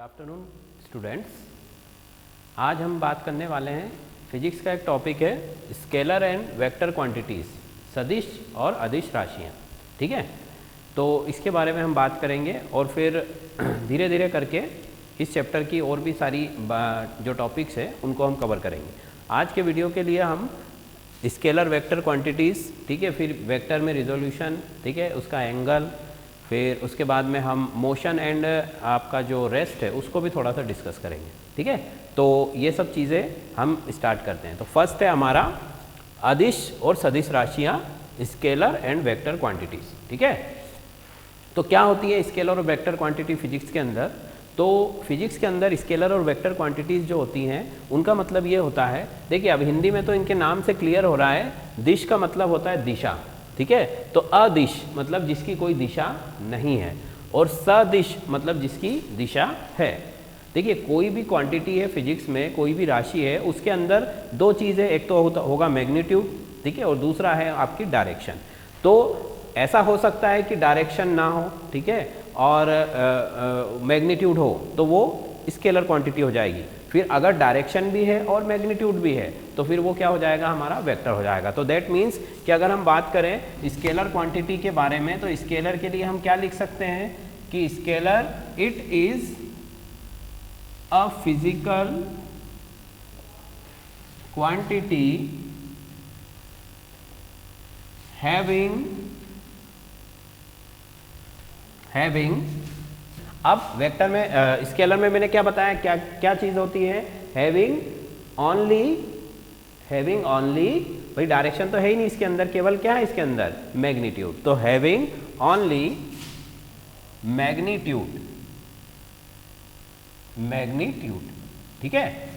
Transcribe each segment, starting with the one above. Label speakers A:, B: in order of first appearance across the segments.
A: Afternoon students, आज हम बात करने वाले हैं फिजिक्स का एक टॉपिक है स्केलर एंड वेक्टर क्वांटिटीज़, सदिश और अदिश राशियाँ। ठीक है, तो इसके बारे में हम बात करेंगे और फिर धीरे धीरे करके इस चैप्टर की और भी सारी जो टॉपिक्स है उनको हम कवर करेंगे। आज के वीडियो के लिए हम स्केलर वेक्टर क्वांटिटीज़, ठीक है, फिर वेक्टर में रिजोल्यूशन, ठीक है, उसका एंगल, फिर उसके बाद में हम मोशन एंड आपका जो रेस्ट है उसको भी थोड़ा सा डिस्कस करेंगे। ठीक है, तो ये सब चीज़ें हम स्टार्ट करते हैं। तो फर्स्ट है हमारा अदिश और सदिश राशियाँ, स्केलर एंड वेक्टर क्वांटिटीज़। ठीक है, तो क्या होती है स्केलर और वेक्टर क्वांटिटी फिजिक्स के अंदर? तो फिजिक्स के अंदर स्केलर और वेक्टर क्वांटिटीज़ जो होती हैं उनका मतलब ये होता है, देखिए अब हिंदी में तो इनके नाम से क्लियर हो रहा है, दिश का मतलब होता है दिशा। ठीक है, तो अदिश मतलब जिसकी कोई दिशा नहीं है और सदिश मतलब जिसकी दिशा है। देखिए कोई भी क्वांटिटी है फिजिक्स में, कोई भी राशि है, उसके अंदर दो चीज़ें, एक तो होगा मैग्नीट्यूड, ठीक है, और दूसरा है आपकी डायरेक्शन। तो ऐसा हो सकता है कि डायरेक्शन ना हो, ठीक है, और मैग्नीट्यूड हो तो वो स्केलर क्वांटिटी हो जाएगी। फिर अगर डायरेक्शन भी है और मैग्नीट्यूड भी है तो फिर वो क्या हो जाएगा, हमारा वेक्टर हो जाएगा। तो दैट मीन्स कि अगर हम बात करें स्केलर क्वांटिटी के बारे में तो स्केलर के लिए हम क्या लिख सकते हैं कि scalar it is a physical quantity having अब वेक्टर में स्केलर में मैंने क्या बताया, क्या क्या चीज़ होती है, हैविंग ओनली भाई डायरेक्शन तो है ही नहीं इसके अंदर, केवल क्या है इसके अंदर, मैग्नीट्यूड। तो हैविंग ओनली मैग्नीट्यूड, ठीक है।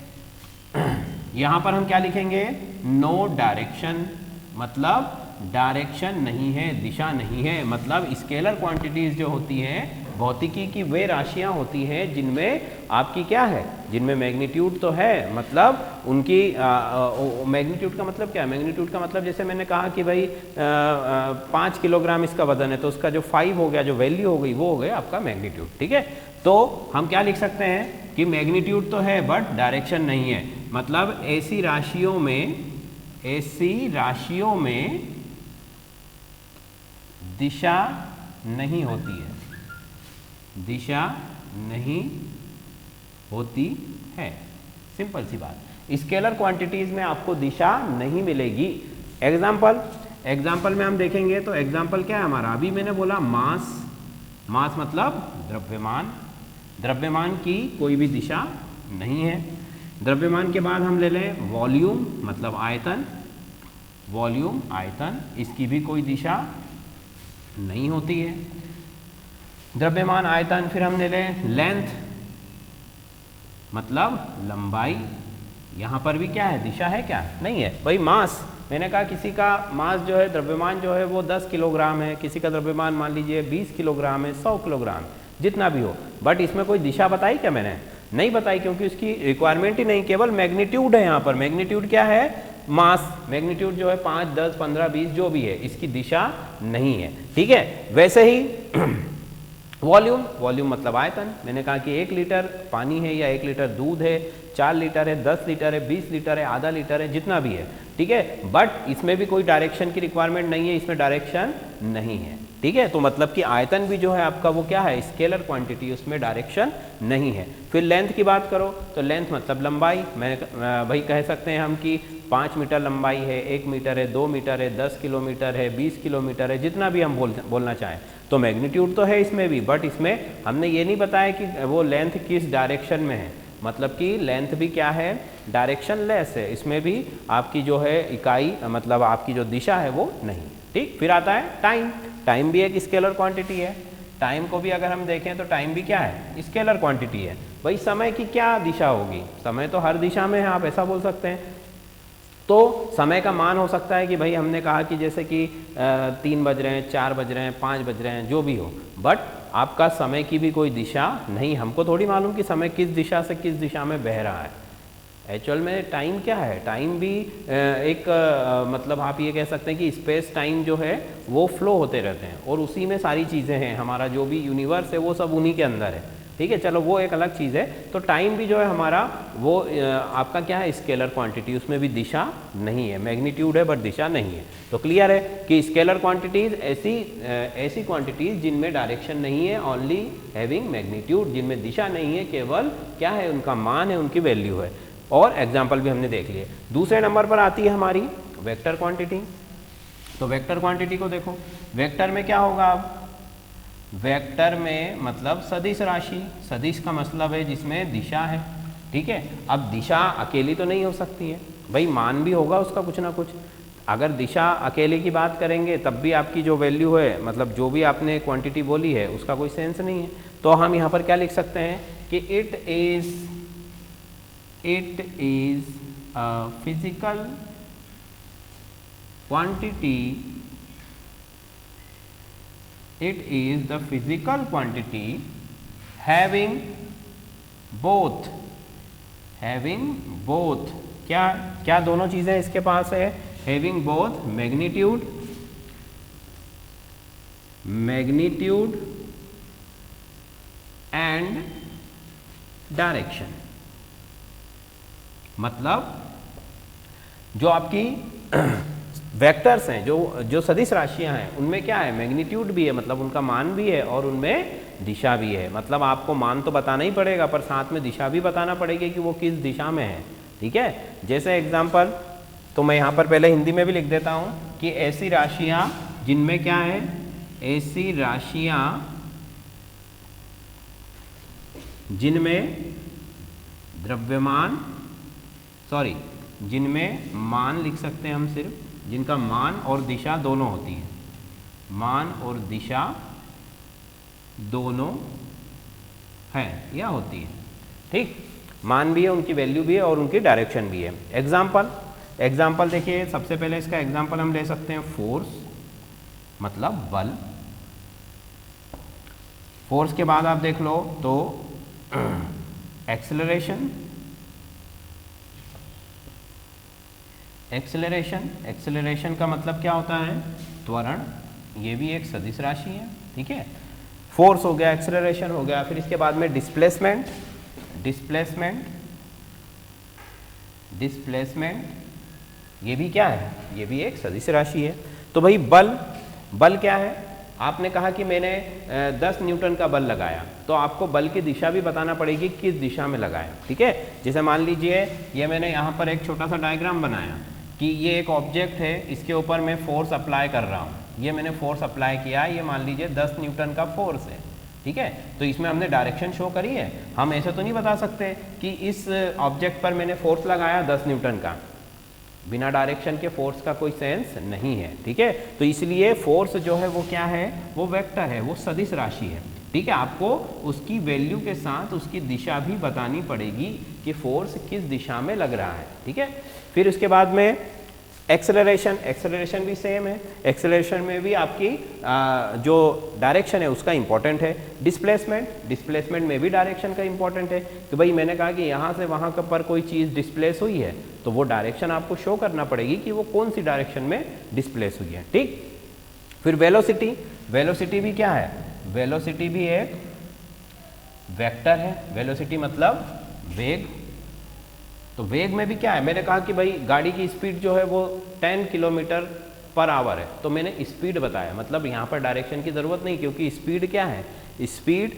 A: यहां पर हम क्या लिखेंगे, नो डायरेक्शन, मतलब डायरेक्शन नहीं है, दिशा नहीं है। मतलब स्केलर क्वांटिटीज जो होती हैं भौतिकी की वे राशियां होती हैं जिनमें आपकी क्या है, जिनमें मैग्नीट्यूड तो है, मतलब उनकी मैग्नीट्यूड का मतलब क्या है, मैग्नीट्यूड का मतलब जैसे मैंने कहा कि भाई 5 किलोग्राम इसका वजन है तो उसका जो 5 हो गया, जो वैल्यू हो गई, वो हो गया आपका मैग्नीट्यूड। ठीक है, तो हम क्या लिख सकते हैं कि मैग्नीट्यूड तो है बट डायरेक्शन नहीं है। मतलब ऐसी राशियों में दिशा नहीं होती है, दिशा नहीं होती है, सिंपल सी बात। स्केलर क्वांटिटीज में आपको दिशा नहीं मिलेगी। एग्जाम्पल में हम देखेंगे तो एग्जाम्पल क्या है हमारा, अभी मैंने बोला मास मतलब द्रव्यमान की कोई भी दिशा नहीं है। द्रव्यमान के बाद हम ले लें वॉल्यूम, मतलब आयतन, इसकी भी कोई दिशा नहीं होती है। द्रव्यमान, आयतन, फिर हम ले लें लेंथ, मतलब लंबाई, यहाँ पर भी क्या है, दिशा है क्या, नहीं है। भाई मास, मैंने कहा किसी का मास जो है, द्रव्यमान जो है वो 10 किलोग्राम है, किसी का द्रव्यमान मान लीजिए 20 किलोग्राम है, 100 किलोग्राम, जितना भी हो, बट इसमें कोई दिशा बताई क्या, मैंने नहीं बताई, क्योंकि उसकी रिक्वायरमेंट ही नहीं, केवल मैग्नीट्यूड है। यहाँ पर मैग्नीट्यूड क्या है, मास, मैग्नीट्यूड जो है 5, 10, 15, 20 जो भी है, इसकी दिशा नहीं है। ठीक है, वैसे ही वॉल्यूम मतलब आयतन, मैंने कहा कि 1 लीटर पानी है या 1 लीटर दूध है, 4 लीटर है, 10 लीटर है, 20 लीटर है, आधा लीटर है, जितना भी है। ठीक है, बट इसमें भी कोई डायरेक्शन की रिक्वायरमेंट नहीं है, इसमें डायरेक्शन नहीं है। ठीक है, तो मतलब कि आयतन भी जो है आपका वो क्या है, स्केलर क्वांटिटी, उसमें डायरेक्शन नहीं है। फिर लेंथ की बात करो तो लेंथ मतलब लंबाई, मैं भाई कह सकते हैं हम कि 5 मीटर लंबाई है, 1 मीटर है, 2 मीटर है, 10 किलोमीटर है, 20 किलोमीटर है, जितना भी हम बोलना चाहें। तो मैग्नीट्यूड तो है इसमें भी, बट इसमें हमने ये नहीं बताया कि वो लेंथ किस डायरेक्शन में है, मतलब कि लेंथ भी क्या है, डायरेक्शन लेस है, इसमें भी आपकी जो है इकाई, मतलब आपकी जो दिशा है वो नहीं। ठीक, फिर आता है टाइम भी एक स्केलर क्वांटिटी है। टाइम को भी अगर हम देखें तो टाइम भी क्या है, स्केलर क्वांटिटी है। भाई समय की क्या दिशा होगी, समय तो हर दिशा में है, आप ऐसा बोल सकते हैं। तो समय का मान हो सकता है कि भाई हमने कहा कि जैसे कि 3 बज रहे हैं, 4 बज रहे हैं, 5 बज रहे हैं, जो भी हो, बट आपका समय की भी कोई दिशा नहीं, हमको थोड़ी मालूम कि समय किस दिशा से किस दिशा में बह रहा है। एक्चुअल में टाइम क्या है, टाइम भी एक मतलब आप ये कह सकते हैं कि स्पेस टाइम जो है वो फ्लो होते रहते हैं और उसी में सारी चीज़ें हैं, हमारा जो भी यूनिवर्स है वो सब उन्हीं के अंदर है। ठीक है, चलो वो एक अलग चीज़ है। तो टाइम भी जो है हमारा वो आपका क्या है, स्केलर क्वांटिटी, उसमें भी दिशा नहीं है, मैग्नीट्यूड है बट दिशा नहीं है। तो क्लियर है कि स्केलर क्वांटिटीज ऐसी क्वांटिटीज जिनमें डायरेक्शन नहीं है, ओनली हैविंग मैग्नीट्यूड, जिनमें दिशा नहीं है, केवल क्या है, उनका मान है, उनकी वैल्यू है। और एग्जाम्पल भी हमने देख लिए। दूसरे नंबर पर आती है हमारी वेक्टर क्वांटिटी। तो वेक्टर क्वांटिटी को देखो, वेक्टर में क्या होगा, अब वेक्टर में मतलब सदिश राशि, सदिश का मतलब है जिसमें दिशा है, ठीक है। अब दिशा अकेली तो नहीं हो सकती है भाई, मान भी होगा उसका कुछ ना कुछ। अगर दिशा अकेले की बात करेंगे तब भी आपकी जो वैल्यू है, मतलब जो भी आपने क्वांटिटी बोली है उसका कोई सेंस नहीं है। तो हम यहाँ पर क्या लिख सकते हैं कि it is a physical quantity, it is the physical quantity having both क्या क्या दोनों चीजें इसके पास है, having both magnitude and direction। मतलब जो आपकी वेक्टर्स हैं, जो सदिश राशियां हैं, उनमें क्या है, मैग्नीट्यूड भी है, मतलब उनका मान भी है, और उनमें दिशा भी है। मतलब आपको मान तो बताना ही पड़ेगा पर साथ में दिशा भी बताना पड़ेगी कि वो किस दिशा में है, ठीक है। जैसे एग्जांपल, तो मैं यहाँ पर पहले हिंदी में भी लिख देता हूँ कि ऐसी राशियाँ जिनमें क्या है, ऐसी राशियाँ जिनमें द्रव्यमान, जिनमें मान लिख सकते हैं हम सिर्फ, जिनका मान और दिशा दोनों होती है, मान और दिशा दोनों है या होती है, ठीक। मान भी है, उनकी वैल्यू भी है और उनकी डायरेक्शन भी है। एग्जाम्पल देखिए, सबसे पहले इसका एग्जाम्पल हम ले सकते हैं फोर्स, मतलब बल। फोर्स के बाद आप देख लो तो एक्सेलरेशन का मतलब क्या होता है, त्वरण। ये भी एक सदिश राशि है, ठीक है। फोर्स हो गया, एक्सेलरेशन हो गया, फिर इसके बाद में डिस्प्लेसमेंट, ये भी क्या है, ये भी एक सदिश राशि है। तो भाई बल क्या है, आपने कहा कि मैंने 10 न्यूटन का बल लगाया, तो आपको बल की दिशा भी बताना पड़ेगी किस दिशा में लगाया, ठीक है। जैसे मान लीजिए ये मैंने यहाँ पर एक छोटा सा डायग्राम बनाया कि ये एक ऑब्जेक्ट है, इसके ऊपर मैं फोर्स अप्लाई कर रहा हूँ, ये मैंने फोर्स अप्लाई किया, ये मान लीजिए 10 न्यूटन का फोर्स है, ठीक है। तो इसमें हमने डायरेक्शन शो करी है। हम ऐसे तो नहीं बता सकते कि इस ऑब्जेक्ट पर मैंने फोर्स लगाया 10 न्यूटन का, बिना डायरेक्शन के फोर्स का कोई सेंस नहीं है, ठीक है। तो इसलिए फोर्स जो है वो क्या है, वो वेक्टर है, वो सदिश राशि है, ठीक है। आपको उसकी वैल्यू के साथ उसकी दिशा भी बतानी पड़ेगी कि फोर्स किस दिशा में लग रहा है, ठीक है। फिर उसके बाद में एक्सेलरेशन भी सेम है। एक्सेलरेशन में भी आपकी जो डायरेक्शन है उसका इंपॉर्टेंट है। डिस्प्लेसमेंट में भी डायरेक्शन का इंपॉर्टेंट है कि भाई मैंने कहा कि यहाँ से वहाँ पर कोई चीज़ डिस्प्लेस हुई है, तो वो डायरेक्शन आपको शो करना पड़ेगी कि वो कौन सी डायरेक्शन में डिस्प्लेस हुई है, ठीक। फिर वेलोसिटी भी क्या है, वेलोसिटी भी एक वेक्टर है। वेलोसिटी मतलब वेग। तो वेग में भी क्या है, मैंने कहा कि भाई गाड़ी की स्पीड जो है वो 10 किलोमीटर पर आवर है, तो मैंने स्पीड बताया, मतलब यहाँ पर डायरेक्शन की ज़रूरत नहीं, क्योंकि स्पीड क्या है, स्पीड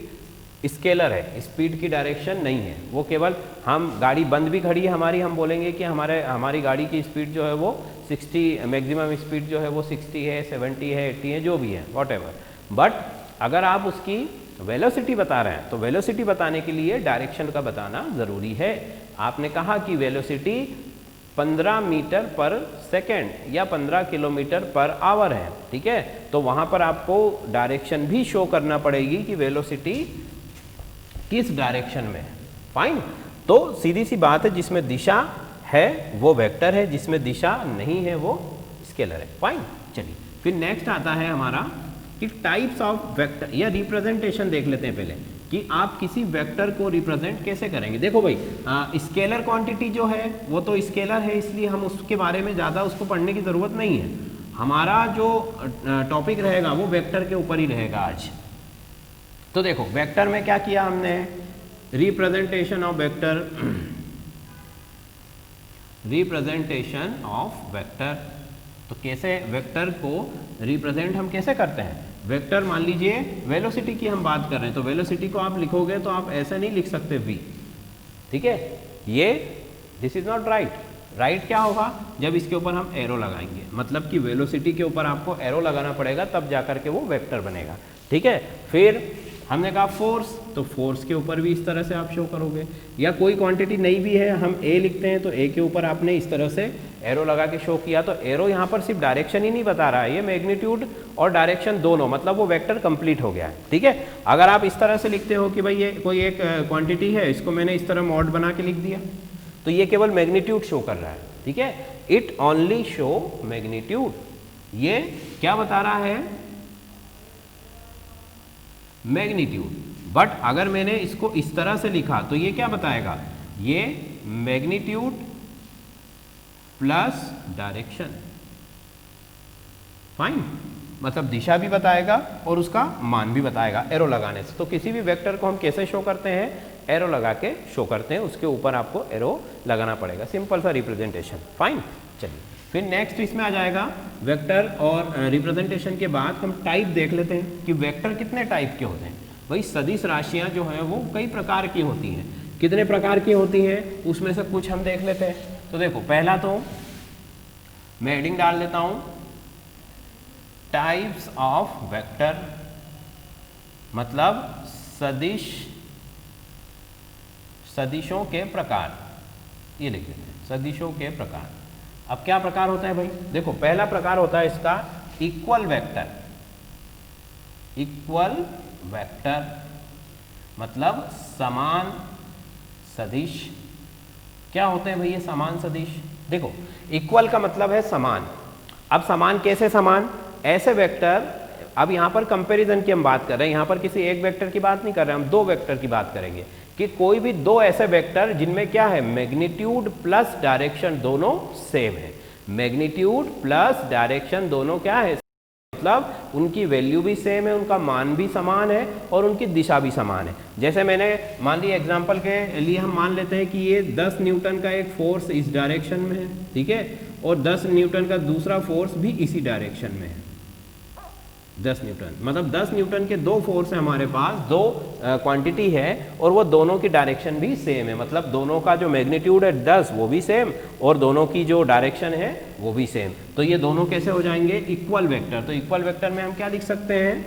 A: स्केलर है, स्पीड की डायरेक्शन नहीं है। वो केवल हम गाड़ी बंद भी खड़ी है हमारी, हम बोलेंगे कि हमारी गाड़ी की स्पीड जो है वो 60, मैक्सिमम स्पीड जो है वो 60 है, 70 है, 80 है, जो भी है, वॉटेवर। बट अगर आप उसकी वेलोसिटी बता रहे हैं तो वेलोसिटी बताने के लिए डायरेक्शन का बताना ज़रूरी है। आपने कहा कि वेलोसिटी 15 मीटर पर सेकेंड या 15 किलोमीटर पर आवर है, ठीक है। तो वहाँ पर आपको डायरेक्शन भी शो करना पड़ेगी कि वेलोसिटी किस डायरेक्शन में है, फाइन। तो सीधी सी बात है, जिसमें दिशा है वो वेक्टर है, जिसमें दिशा नहीं है वो स्केलर है, फाइन। चलिए फिर नेक्स्ट आता है हमारा कि टाइप्स ऑफ वेक्टर या रिप्रेजेंटेशन देख लेते हैं पहले कि आप किसी वेक्टर को रिप्रेजेंट कैसे करेंगे। देखो भाई, स्केलर क्वांटिटी जो है वो तो स्केलर है, इसलिए हम उसके बारे में ज़्यादा उसको पढ़ने की ज़रूरत नहीं है। हमारा जो टॉपिक रहेगा वो वेक्टर के ऊपर ही रहेगा आज। तो देखो वेक्टर में क्या किया हमने, representation of vector, representation of vector. तो कैसे वेक्टर को रिप्रेजेंट हम कैसे करते हैं, वेक्टर मान लीजिए वेलोसिटी की हम बात कर रहे हैं, तो वेलोसिटी को आप लिखोगे तो आप ऐसे नहीं लिख सकते v, ठीक है, ये this is not right. Right क्या होगा, जब इसके ऊपर हम एरो लगाएंगे, मतलब कि वेलोसिटी के ऊपर आपको एरो लगाना पड़ेगा तब जाकर के वो वेक्टर बनेगा, ठीक है। फिर हमने कहा फोर्स, तो फोर्स के ऊपर भी इस तरह से आप शो करोगे, या कोई क्वांटिटी नहीं भी है, हम ए लिखते हैं तो ए के ऊपर आपने इस तरह से एरो लगा के शो किया, तो एरो यहाँ पर सिर्फ डायरेक्शन ही नहीं बता रहा है, ये मैग्नीट्यूड और डायरेक्शन दोनों, मतलब वो वेक्टर कंप्लीट हो गया है, ठीक है। अगर आप इस तरह से लिखते हो कि भाई ये कोई एक क्वांटिटी है, इसको मैंने इस तरह मॉड बना के लिख दिया, तो ये केवल मैग्नीट्यूड शो कर रहा है, ठीक है, इट ओनली शो मैग्नीट्यूड। ये क्या बता रहा है, मैग्नीट्यूड। बट अगर मैंने इसको इस तरह से लिखा तो ये क्या बताएगा, ये मैग्नीट्यूड प्लस डायरेक्शन, फाइन, मतलब दिशा भी बताएगा और उसका मान भी बताएगा एरो लगाने से। तो किसी भी वेक्टर को हम कैसे शो करते हैं, एरो लगा के शो करते हैं, उसके ऊपर आपको एरो लगाना पड़ेगा, सिंपल सा रिप्रेजेंटेशन, फाइन। चलिए फिर नेक्स्ट इसमें आ जाएगा वेक्टर और रिप्रेजेंटेशन के बाद हम टाइप देख लेते हैं कि वेक्टर कितने टाइप के होते हैं। भाई सदिश राशियां जो है वो कई प्रकार की होती हैं, कितने प्रकार की होती हैं उसमें से कुछ हम देख लेते हैं। तो देखो पहला तो मैं हेडिंग डाल देता हूं, टाइप्स ऑफ वेक्टर, मतलब सदिशों के प्रकार, ये लिख देते हैं, सदिशों के प्रकार। अब क्या प्रकार होता है भाई, देखो पहला प्रकार होता है इसका इक्वल वेक्टर। इक्वल वेक्टर मतलब समान सदिश। क्या होते हैं भाई ये समान सदिश, देखो इक्वल का मतलब है समान। अब समान कैसे समान, ऐसे वेक्टर, अब यहाँ पर कंपैरिजन की हम बात कर रहे हैं, यहाँ पर किसी एक वेक्टर की बात नहीं कर रहे हैं, हम दो वेक्टर की बात करेंगे कि कोई भी दो ऐसे वेक्टर जिनमें क्या है, मैग्नीट्यूड प्लस डायरेक्शन दोनों सेम है। मैग्नीट्यूड प्लस डायरेक्शन दोनों क्या है, मतलब उनकी वैल्यू भी सेम है, उनका मान भी समान है और उनकी दिशा भी समान है। जैसे मैंने मान लिया एग्जांपल के लिए हम मान लेते हैं कि ये 10 न्यूटन का एक फोर्स इस डायरेक्शन में है, ठीक है, और 10 न्यूटन का दूसरा फोर्स भी इसी डायरेक्शन में है। 10 न्यूटन मतलब 10 न्यूटन के दो फोर्स है हमारे पास, दो क्वांटिटी है और वो दोनों की डायरेक्शन भी सेम है, मतलब दोनों का जो मैग्नीट्यूड है 10 वो भी सेम और दोनों की जो डायरेक्शन है वो भी सेम। तो ये दोनों कैसे हो जाएंगे, इक्वल वेक्टर। तो इक्वल वेक्टर में हम क्या लिख सकते हैं,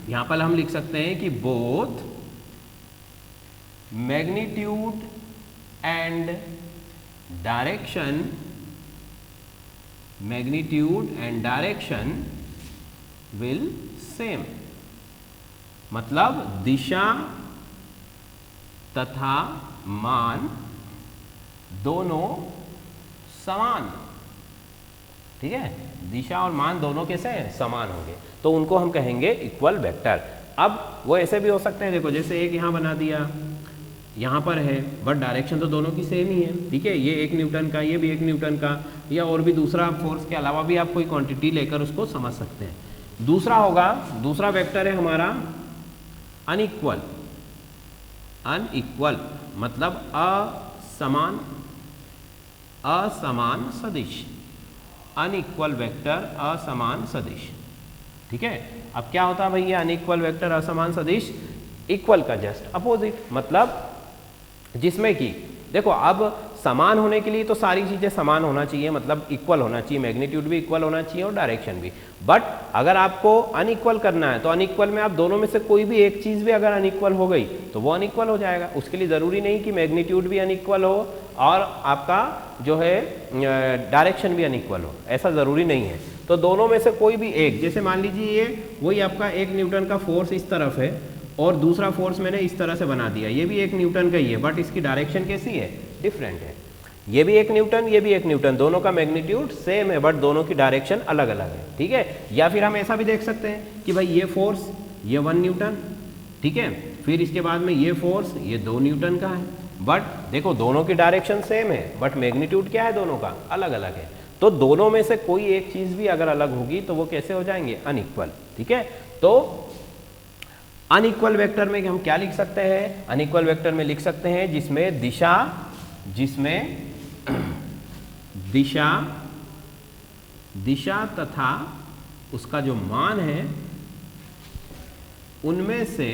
A: यहां पर हम लिख सकते हैं कि both magnitude and direction, magnitude and direction will same, मतलब दिशा तथा मान दोनों समान, ठीक है, दिशा और मान दोनों कैसे हैं, समान होंगे, तो उनको हम कहेंगे इक्वल वेक्टर। अब वो ऐसे भी हो सकते हैं, देखो जैसे एक यहां बना दिया, यहाँ पर है बट डायरेक्शन तो दोनों की सेम ही है, ठीक है, ये 1 न्यूटन का, ये भी 1 न्यूटन का, या और भी दूसरा फोर्स के अलावा भी आप कोई क्वांटिटी लेकर उसको समझ सकते हैं। दूसरा होगा, दूसरा वेक्टर है हमारा अनइक्वल। अनइक्वल मतलब असमान, असमान सदिश, अनइक्वल वेक्टर असमान सदिश, ठीक है। अब क्या होता है भैया अनइक्वल वेक्टर असमान सदिश, इक्वल का जस्ट अपोजिट, मतलब जिसमें कि देखो अब समान होने के लिए तो सारी चीजें समान होना चाहिए, मतलब इक्वल होना चाहिए, मैग्नीट्यूड भी इक्वल होना चाहिए और डायरेक्शन भी। बट अगर आपको अनइक्वल करना है तो अनइक्वल में आप दोनों में से कोई भी एक चीज भी अगर अनइक्वल हो गई तो वो अनइक्वल हो जाएगा। उसके लिए जरूरी नहीं कि मैग्नीट्यूड भी अनइक्वल हो और आपका जो है डायरेक्शन भी अनइक्वल हो, ऐसा जरूरी नहीं है। तो दोनों में से कोई भी एक, जैसे मान लीजिए ये वही आपका 1 न्यूटन का फोर्स इस तरफ है और दूसरा फोर्स मैंने इस तरह से बना दिया, ये भी 1 न्यूटन का ही है बट इसकी डायरेक्शन कैसी है, डिफरेंट है। ये भी 1 न्यूटन, ये भी 1 न्यूटन, दोनों का मैग्नीट्यूड सेम है बट दोनों की डायरेक्शन अलग अलग है, ठीक है। या फिर हम ऐसा भी देख सकते हैं कि भाई ये फोर्स ये 1 न्यूटन, ठीक है, फिर इसके बाद में ये फोर्स ये 2 न्यूटन का है, बट देखो दोनों की डायरेक्शन सेम है बट मैग्नीट्यूड क्या है, दोनों का अलग अलग है। तो दोनों में से कोई एक चीज भी अगर अलग होगी तो वो कैसे हो जाएंगे, अनइक्वल, ठीक है। तो अनइक्वल वेक्टर में हम क्या लिख सकते हैं? अनइक्वल वेक्टर में लिख सकते हैं जिसमें दिशा तथा उसका जो मान है उनमें से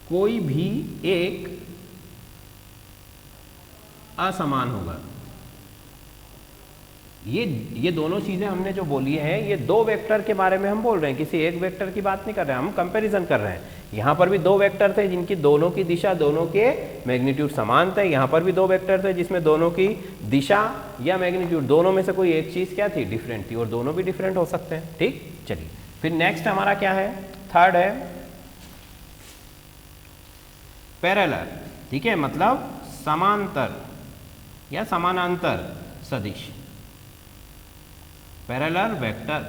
A: कोई भी एक असमान होगा। ये दोनों चीजें हमने जो बोली है, ये दो वेक्टर के बारे में हम बोल रहे हैं, किसी एक वेक्टर की बात नहीं कर रहे हैं, हम कंपैरिजन कर रहे हैं। यहां पर भी दो वेक्टर थे जिनकी दोनों की दिशा, दोनों के मैग्नीट्यूड समान थे। यहां पर भी दो वेक्टर थे जिसमें दोनों की दिशा या मैग्नीट्यूड, दोनों में से कोई एक चीज क्या थी? डिफरेंट थी, और दोनों भी डिफरेंट हो सकते हैं। ठीक, चलिए फिर नेक्स्ट हमारा क्या है? थर्ड है पैरेलल। ठीक है, मतलब समांतर या समानांतर सदिश। पैरेलल वेक्टर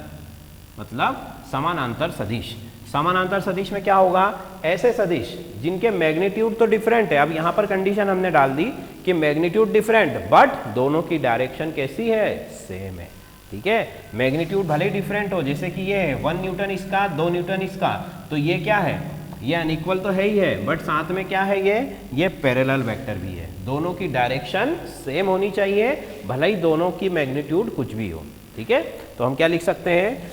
A: मतलब समानांतर सदिश। समानांतर सदिश में क्या होगा? ऐसे सदिश जिनके मैग्नीट्यूड तो डिफरेंट है। अब यहां पर कंडीशन हमने डाल दी कि मैग्नीट्यूड डिफरेंट, बट दोनों की डायरेक्शन कैसी है? सेम है। ठीक है, मैग्नीट्यूड भले ही डिफरेंट हो, जैसे कि ये है 1 न्यूटन इसका, 2 न्यूटन इसका, तो ये क्या है? ये अनइक्वल तो है ही है, बट साथ में क्या है? ये पैरेलल वेक्टर भी है। दोनों की डायरेक्शन सेम होनी चाहिए, भले ही दोनों की मैग्नीट्यूड कुछ भी हो। ठीक है, तो हम क्या लिख सकते हैं?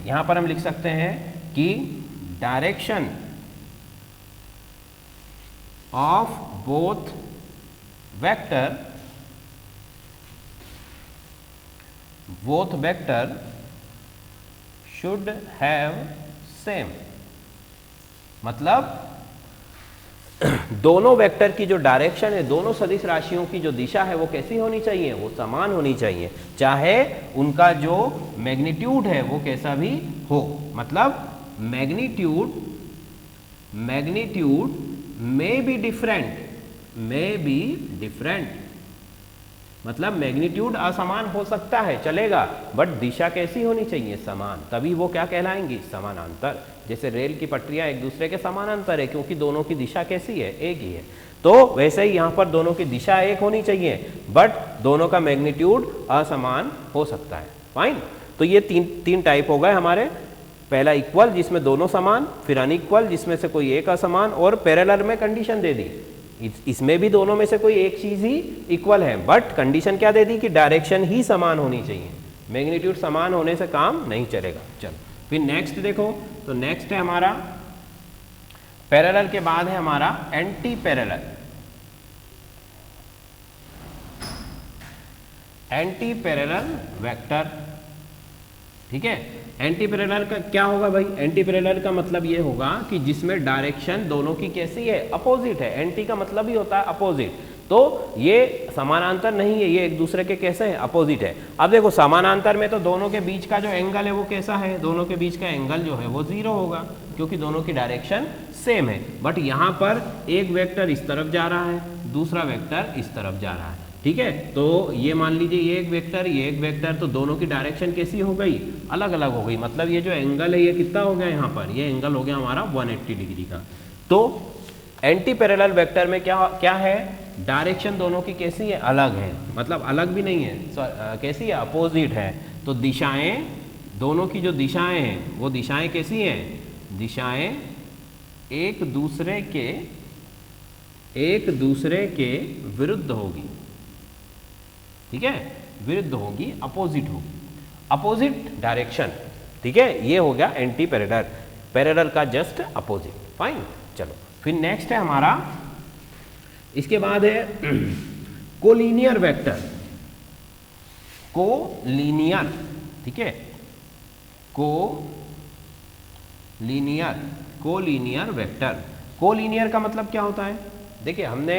A: यहां पर हम लिख सकते हैं कि direction of both vector should have same. मतलब दोनों वेक्टर की जो डायरेक्शन है, दोनों सदिश राशियों की जो दिशा है, वो कैसी होनी चाहिए? वो समान होनी चाहिए, चाहे उनका जो मैग्नीट्यूड है वो कैसा भी हो। मतलब मैग्नीट्यूड may be different, मतलब मैग्नीट्यूड असमान हो सकता है, चलेगा, बट दिशा कैसी होनी चाहिए? समान, तभी वो क्या कहलाएंगी? समानांतर। जैसे रेल की पटरियां एक दूसरे के समानांतर है, क्योंकि दोनों की दिशा कैसी है? एक ही है। तो वैसे ही यहाँ पर दोनों की दिशा एक होनी चाहिए, बट दोनों का मैग्नीट्यूड असमान हो सकता है। फाइन, तो ये तीन टाइप हो गए हमारे। पहला इक्वल जिसमें दोनों समान, फिर अनइक्वल जिसमें से कोई एक असमान, और पैरेलल में कंडीशन दे दी, इसमें भी दोनों में से कोई एक चीज ही इक्वल है, बट कंडीशन क्या दे दी कि डायरेक्शन ही समान होनी चाहिए, मैग्नीट्यूड समान होने से काम नहीं चलेगा। चलो फिर नेक्स्ट देखो, तो नेक्स्ट है हमारा पैरेलल के बाद है हमारा anti parallel. Anti parallel vector. ठीक है, एंटी पैरेलल का क्या होगा भाई? एंटी पैरेलल का मतलब ये होगा कि जिसमें डायरेक्शन दोनों की कैसी है? अपोजिट है। एंटी का मतलब ही होता है अपोजिट, तो ये समानांतर नहीं है, ये एक दूसरे के कैसे है? अपोजिट है। अब देखो समानांतर में तो दोनों के बीच का जो एंगल है वो कैसा है? दोनों के बीच का एंगल जो है वो 0 होगा, क्योंकि दोनों की डायरेक्शन सेम है। बट यहाँ पर एक वेक्टर इस तरफ जा रहा है, दूसरा वेक्टर इस तरफ जा रहा है। ठीक है, तो ये मान लीजिए ये एक वेक्टर, तो दोनों की डायरेक्शन कैसी हो गई? अलग अलग हो गई। मतलब ये जो एंगल है ये कितना हो गया? यहाँ पर ये एंगल हो गया हमारा 180 डिग्री का। तो एंटी पैरेलल वेक्टर में क्या है? डायरेक्शन दोनों की कैसी है? अलग है, मतलब अलग भी नहीं है, कैसी है? अपोजिट है। तो दिशाएं, दोनों की जो दिशाएं हैं वो दिशाएं कैसी हैं? दिशाएं एक दूसरे के विरुद्ध होगी। ठीक है, विरुद्ध होगी, अपोजिट होगी, अपोजिट डायरेक्शन। ठीक है, ये हो गया एंटी पैरेलल, पैरेलल का जस्ट अपोजिट। फाइन, चलो फिर नेक्स्ट है हमारा, इसके बाद है कोलिनियर वेक्टर। कोलिनियर, ठीक है, कोलिनियर वेक्टर। कोलिनियर का मतलब क्या होता है? देखिए हमने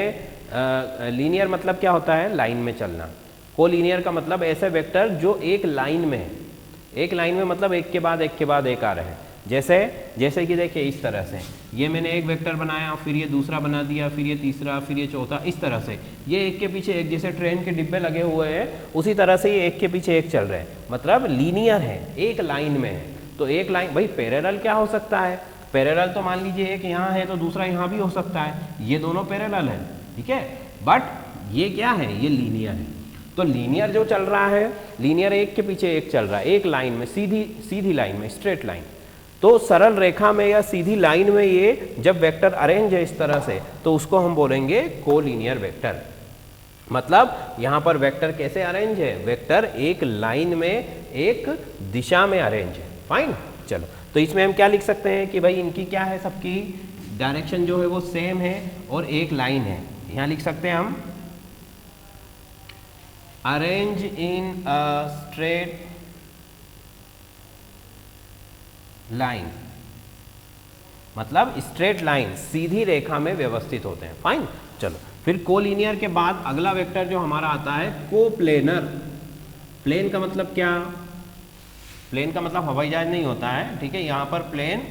A: लीनियर मतलब क्या होता है? लाइन में चलना। कोलिनियर का मतलब ऐसे वेक्टर जो एक लाइन में है, एक लाइन में मतलब एक के बाद एक आ रहे हैं। जैसे कि देखिए इस तरह से ये मैंने एक वेक्टर बनाया, फिर ये दूसरा बना दिया, फिर ये तीसरा, फिर ये चौथा, इस तरह से ये एक के पीछे एक, जैसे ट्रेन के डिब्बे लगे हुए हैं उसी तरह से ये एक के पीछे एक चल रहे हैं, मतलब लीनियर है, एक लाइन में है। तो एक लाइन, भाई पैरेलल क्या हो सकता है? पैरेलल तो मान लीजिए एक यहाँ है तो दूसरा यहाँ भी हो सकता है, ये दोनों पैरेलल है। ठीक है, बट ये क्या है? ये लीनियर है। तो लीनियर जो चल रहा है, लीनियर एक के पीछे एक चल रहा है, एक लाइन में, सीधी लाइन में, स्ट्रेट लाइन। तो सरल रेखा में या सीधी लाइन में ये जब वेक्टर अरेंज है इस तरह से, तो उसको हम बोलेंगे कोलीनियर वेक्टर। मतलब यहां पर वेक्टर कैसे अरेंज है, वेक्टर एक लाइन में एक दिशा में अरेंज है। फाइन, चलो तो इसमें हम क्या लिख सकते हैं कि भाई इनकी क्या है, सबकी डायरेक्शन जो है वो सेम है और एक लाइन है। यहां लिख सकते हैं हम arrange in a straight line, मतलब स्ट्रेट लाइन, सीधी रेखा में व्यवस्थित होते हैं। फाइन, चलो फिर कोलिनियर के बाद अगला वेक्टर जो हमारा आता है कोप्लेनर। प्लेन का मतलब क्या, प्लेन का मतलब हवाई जहाज नहीं होता है, ठीक है। यहां पर प्लेन,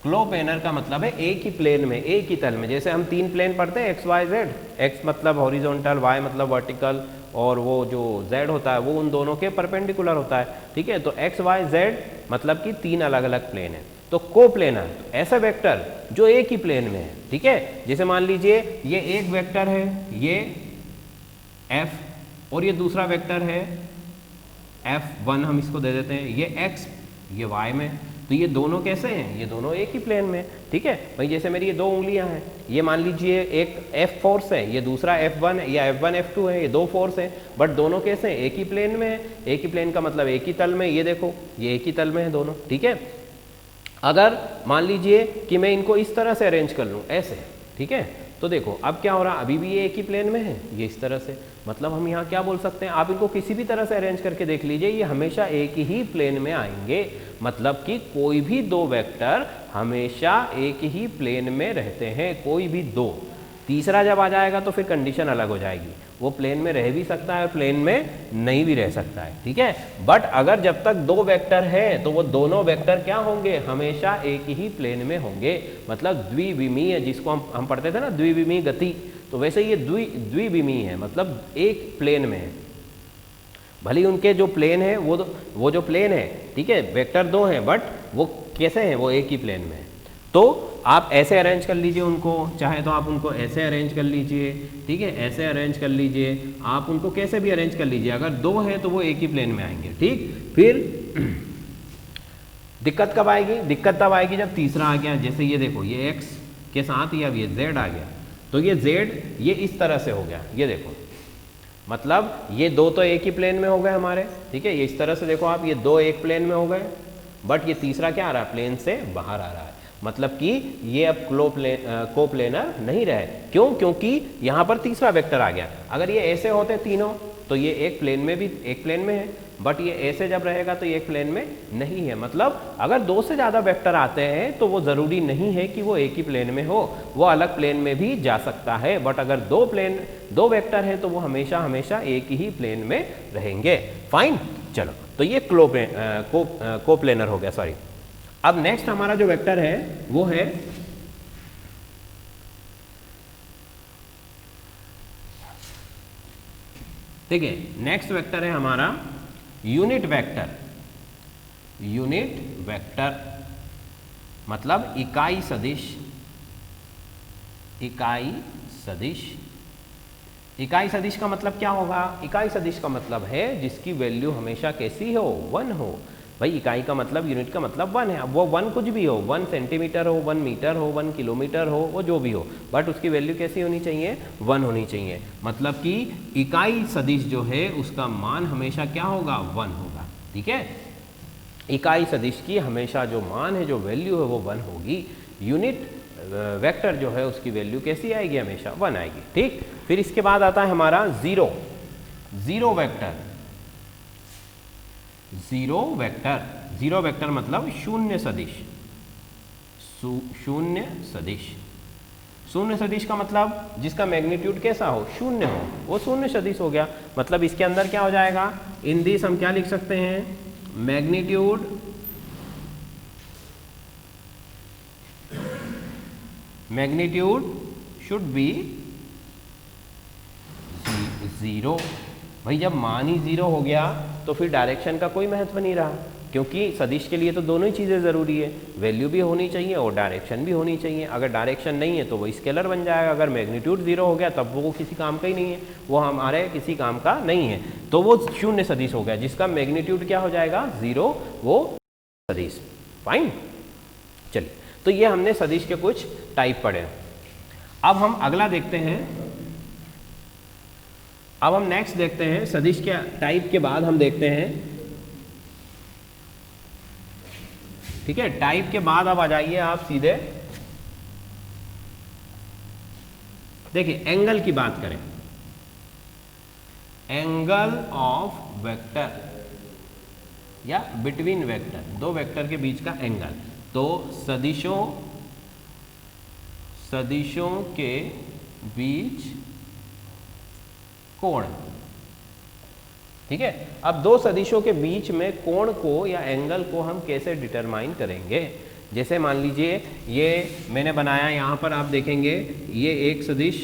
A: क्लोप्लेनर का मतलब है एक ही प्लेन में, एक ही तल में। जैसे हम तीन प्लेन पढ़ते हैं एक्स वाई जेड, एक्स मतलब हॉरिजॉन्टल, वाई मतलब वर्टिकल, और वो जो जेड होता है वो उन दोनों के परपेंडिकुलर होता है, ठीक है। तो एक्स वाई जेड मतलब कि तीन अलग अलग प्लेन है। तो कोप्लेनर ऐसा वेक्टर जो एक ही प्लेन में है, ठीक है। जैसे मान लीजिए ये एक वेक्टर है, ये एफ, और ये दूसरा वेक्टर है F1, हम इसको दे देते हैं, ये x, ये y में। तो ये दोनों कैसे हैं, ये दोनों एक ही प्लेन में, ठीक है भाई। जैसे मेरी ये दो उंगलियां हैं, ये मान लीजिए एक F फोर्स है, ये दूसरा F1 है, या F1 F2 है, ये दो फोर्स हैं, बट दोनों कैसे हैं, एक ही प्लेन में है। एक ही प्लेन का मतलब एक ही तल में, ये देखो ये एक ही तल में है दोनों, ठीक है। अगर मान लीजिए कि मैं इनको इस तरह से अरेंज कर लूँ, ऐसे, ठीक है, तो देखो अब क्या हो रहा है, अभी भी ये एक ही प्लेन में है, ये इस तरह से। मतलब हम यहाँ क्या बोल सकते हैं, आप इनको किसी भी तरह से अरेंज करके देख लीजिए, ये हमेशा एक ही प्लेन में आएंगे। मतलब कि कोई भी दो वेक्टर हमेशा एक ही प्लेन में रहते हैं, कोई भी दो। तीसरा जब आ जाएगा तो फिर कंडीशन अलग हो जाएगी, वो प्लेन में रह भी सकता है, प्लेन में नहीं भी रह सकता है, ठीक है। बट अगर जब तक दो वेक्टर है तो वो दोनों वेक्टर क्या होंगे, हमेशा एक ही प्लेन में होंगे। मतलब द्विविमीय, जिसको हम पढ़ते थे ना, द्विविमीय गति, तो वैसे ये द्विविमीय है, मतलब एक प्लेन में है। भले ही उनके जो प्लेन है वो जो प्लेन है, ठीक है, वेक्टर दो हैं, बट वो कैसे हैं, वो एक ही प्लेन में है। तो आप ऐसे अरेंज कर लीजिए उनको, चाहे तो आप उनको ऐसे अरेंज कर लीजिए, ठीक है, ऐसे अरेंज कर लीजिए, आप उनको कैसे भी अरेंज कर लीजिए। अगर दो है तो वो एक ही प्लेन में आएंगे, ठीक। फिर दिक्कत कब आएगी, दिक्कत तब आएगी जब तीसरा आ गया। जैसे ये देखो, ये x के साथ ही अब ये z आ गया, तो ये z ये इस तरह से हो गया, ये देखो, मतलब ये दो तो एक ही प्लेन में हो गए हमारे, ठीक है। ये इस तरह से देखो आप, ये दो एक प्लेन में हो गए, बट ये तीसरा क्या आ रहा है, प्लेन से बाहर आ रहा है। मतलब कि ये अब कोप्लेनर नहीं रहे। क्यों, क्योंकि यहां पर तीसरा वेक्टर आ गया। अगर ये ऐसे होते तीनों तो ये एक प्लेन में भी, एक प्लेन में है, बट ये ऐसे जब रहेगा तो ये एक प्लेन में नहीं है। मतलब अगर दो से ज़्यादा वेक्टर आते हैं तो वो ज़रूरी नहीं है कि वो एक ही प्लेन में हो, वो अलग प्लेन में भी जा सकता है। बट अगर दो वेक्टर हैं तो वो हमेशा हमेशा एक ही प्लेन में रहेंगे। फाइन, चलो तो ये कोप्लेनर हो गया, सॉरी। अब नेक्स्ट हमारा जो वेक्टर है वो है ठीक है, नेक्स्ट वेक्टर है हमारा यूनिट वेक्टर। यूनिट वेक्टर मतलब इकाई सदिश। इकाई सदिश, इकाई सदिश का मतलब क्या होगा, इकाई सदिश का मतलब है जिसकी वैल्यू हमेशा कैसी हो, 1 हो। भाई इकाई का मतलब, यूनिट का मतलब 1 है। अब वो 1 कुछ भी हो, 1 सेंटीमीटर हो, 1 मीटर हो, 1 किलोमीटर हो, वो जो भी हो, बट उसकी वैल्यू कैसी होनी चाहिए, 1 होनी चाहिए। मतलब कि इकाई सदिश जो है उसका मान हमेशा क्या होगा, 1 होगा, ठीक है। इकाई सदिश की हमेशा जो मान है, जो वैल्यू है वो 1 होगी। यूनिट वेक्टर जो है उसकी वैल्यू कैसी आएगी, हमेशा 1 आएगी, ठीक। फिर इसके बाद आता है हमारा जीरो वेक्टर। जीरो वेक्टर मतलब शून्य सदिश। शून्य सदिश का मतलब जिसका मैग्नीट्यूड कैसा हो, शून्य हो, वो शून्य सदिश हो गया। मतलब इसके अंदर क्या हो जाएगा, इन दिस हम क्या लिख सकते हैं, मैग्नीट्यूड शुड बी 0। भाई जब मान ही 0 हो गया तो फिर डायरेक्शन का कोई महत्व नहीं रहा। क्योंकि सदिश के लिए तो दोनों ही चीज़ें ज़रूरी है, वैल्यू भी होनी चाहिए और डायरेक्शन भी होनी चाहिए। अगर डायरेक्शन नहीं है तो वो स्केलर बन जाएगा, अगर मैग्नीट्यूड 0 हो गया तब वो किसी काम का ही नहीं है, वो हमारे किसी काम का नहीं है, तो वो शून्य सदिश हो गया, जिसका मैग्नीट्यूड क्या हो जाएगा 0, वो सदिश। फाइन, चलिए, तो ये हमने सदिश के कुछ टाइप पढ़े। अब हम अगला देखते हैं, अब हम नेक्स्ट देखते हैं सदिश के टाइप के बाद हम देखते हैं, ठीक है, टाइप के बाद अब आ जाइए आप सीधे, देखिए एंगल की बात करें, एंगल ऑफ वेक्टर या बिटवीन वेक्टर, दो वेक्टर के बीच का एंगल। तो सदिशों के बीच कोण, ठीक है। अब दो सदिशों के बीच में कोण को या एंगल को हम कैसे डिटरमाइन करेंगे। जैसे मान लीजिए ये मैंने बनाया, यहाँ पर आप देखेंगे ये एक सदिश,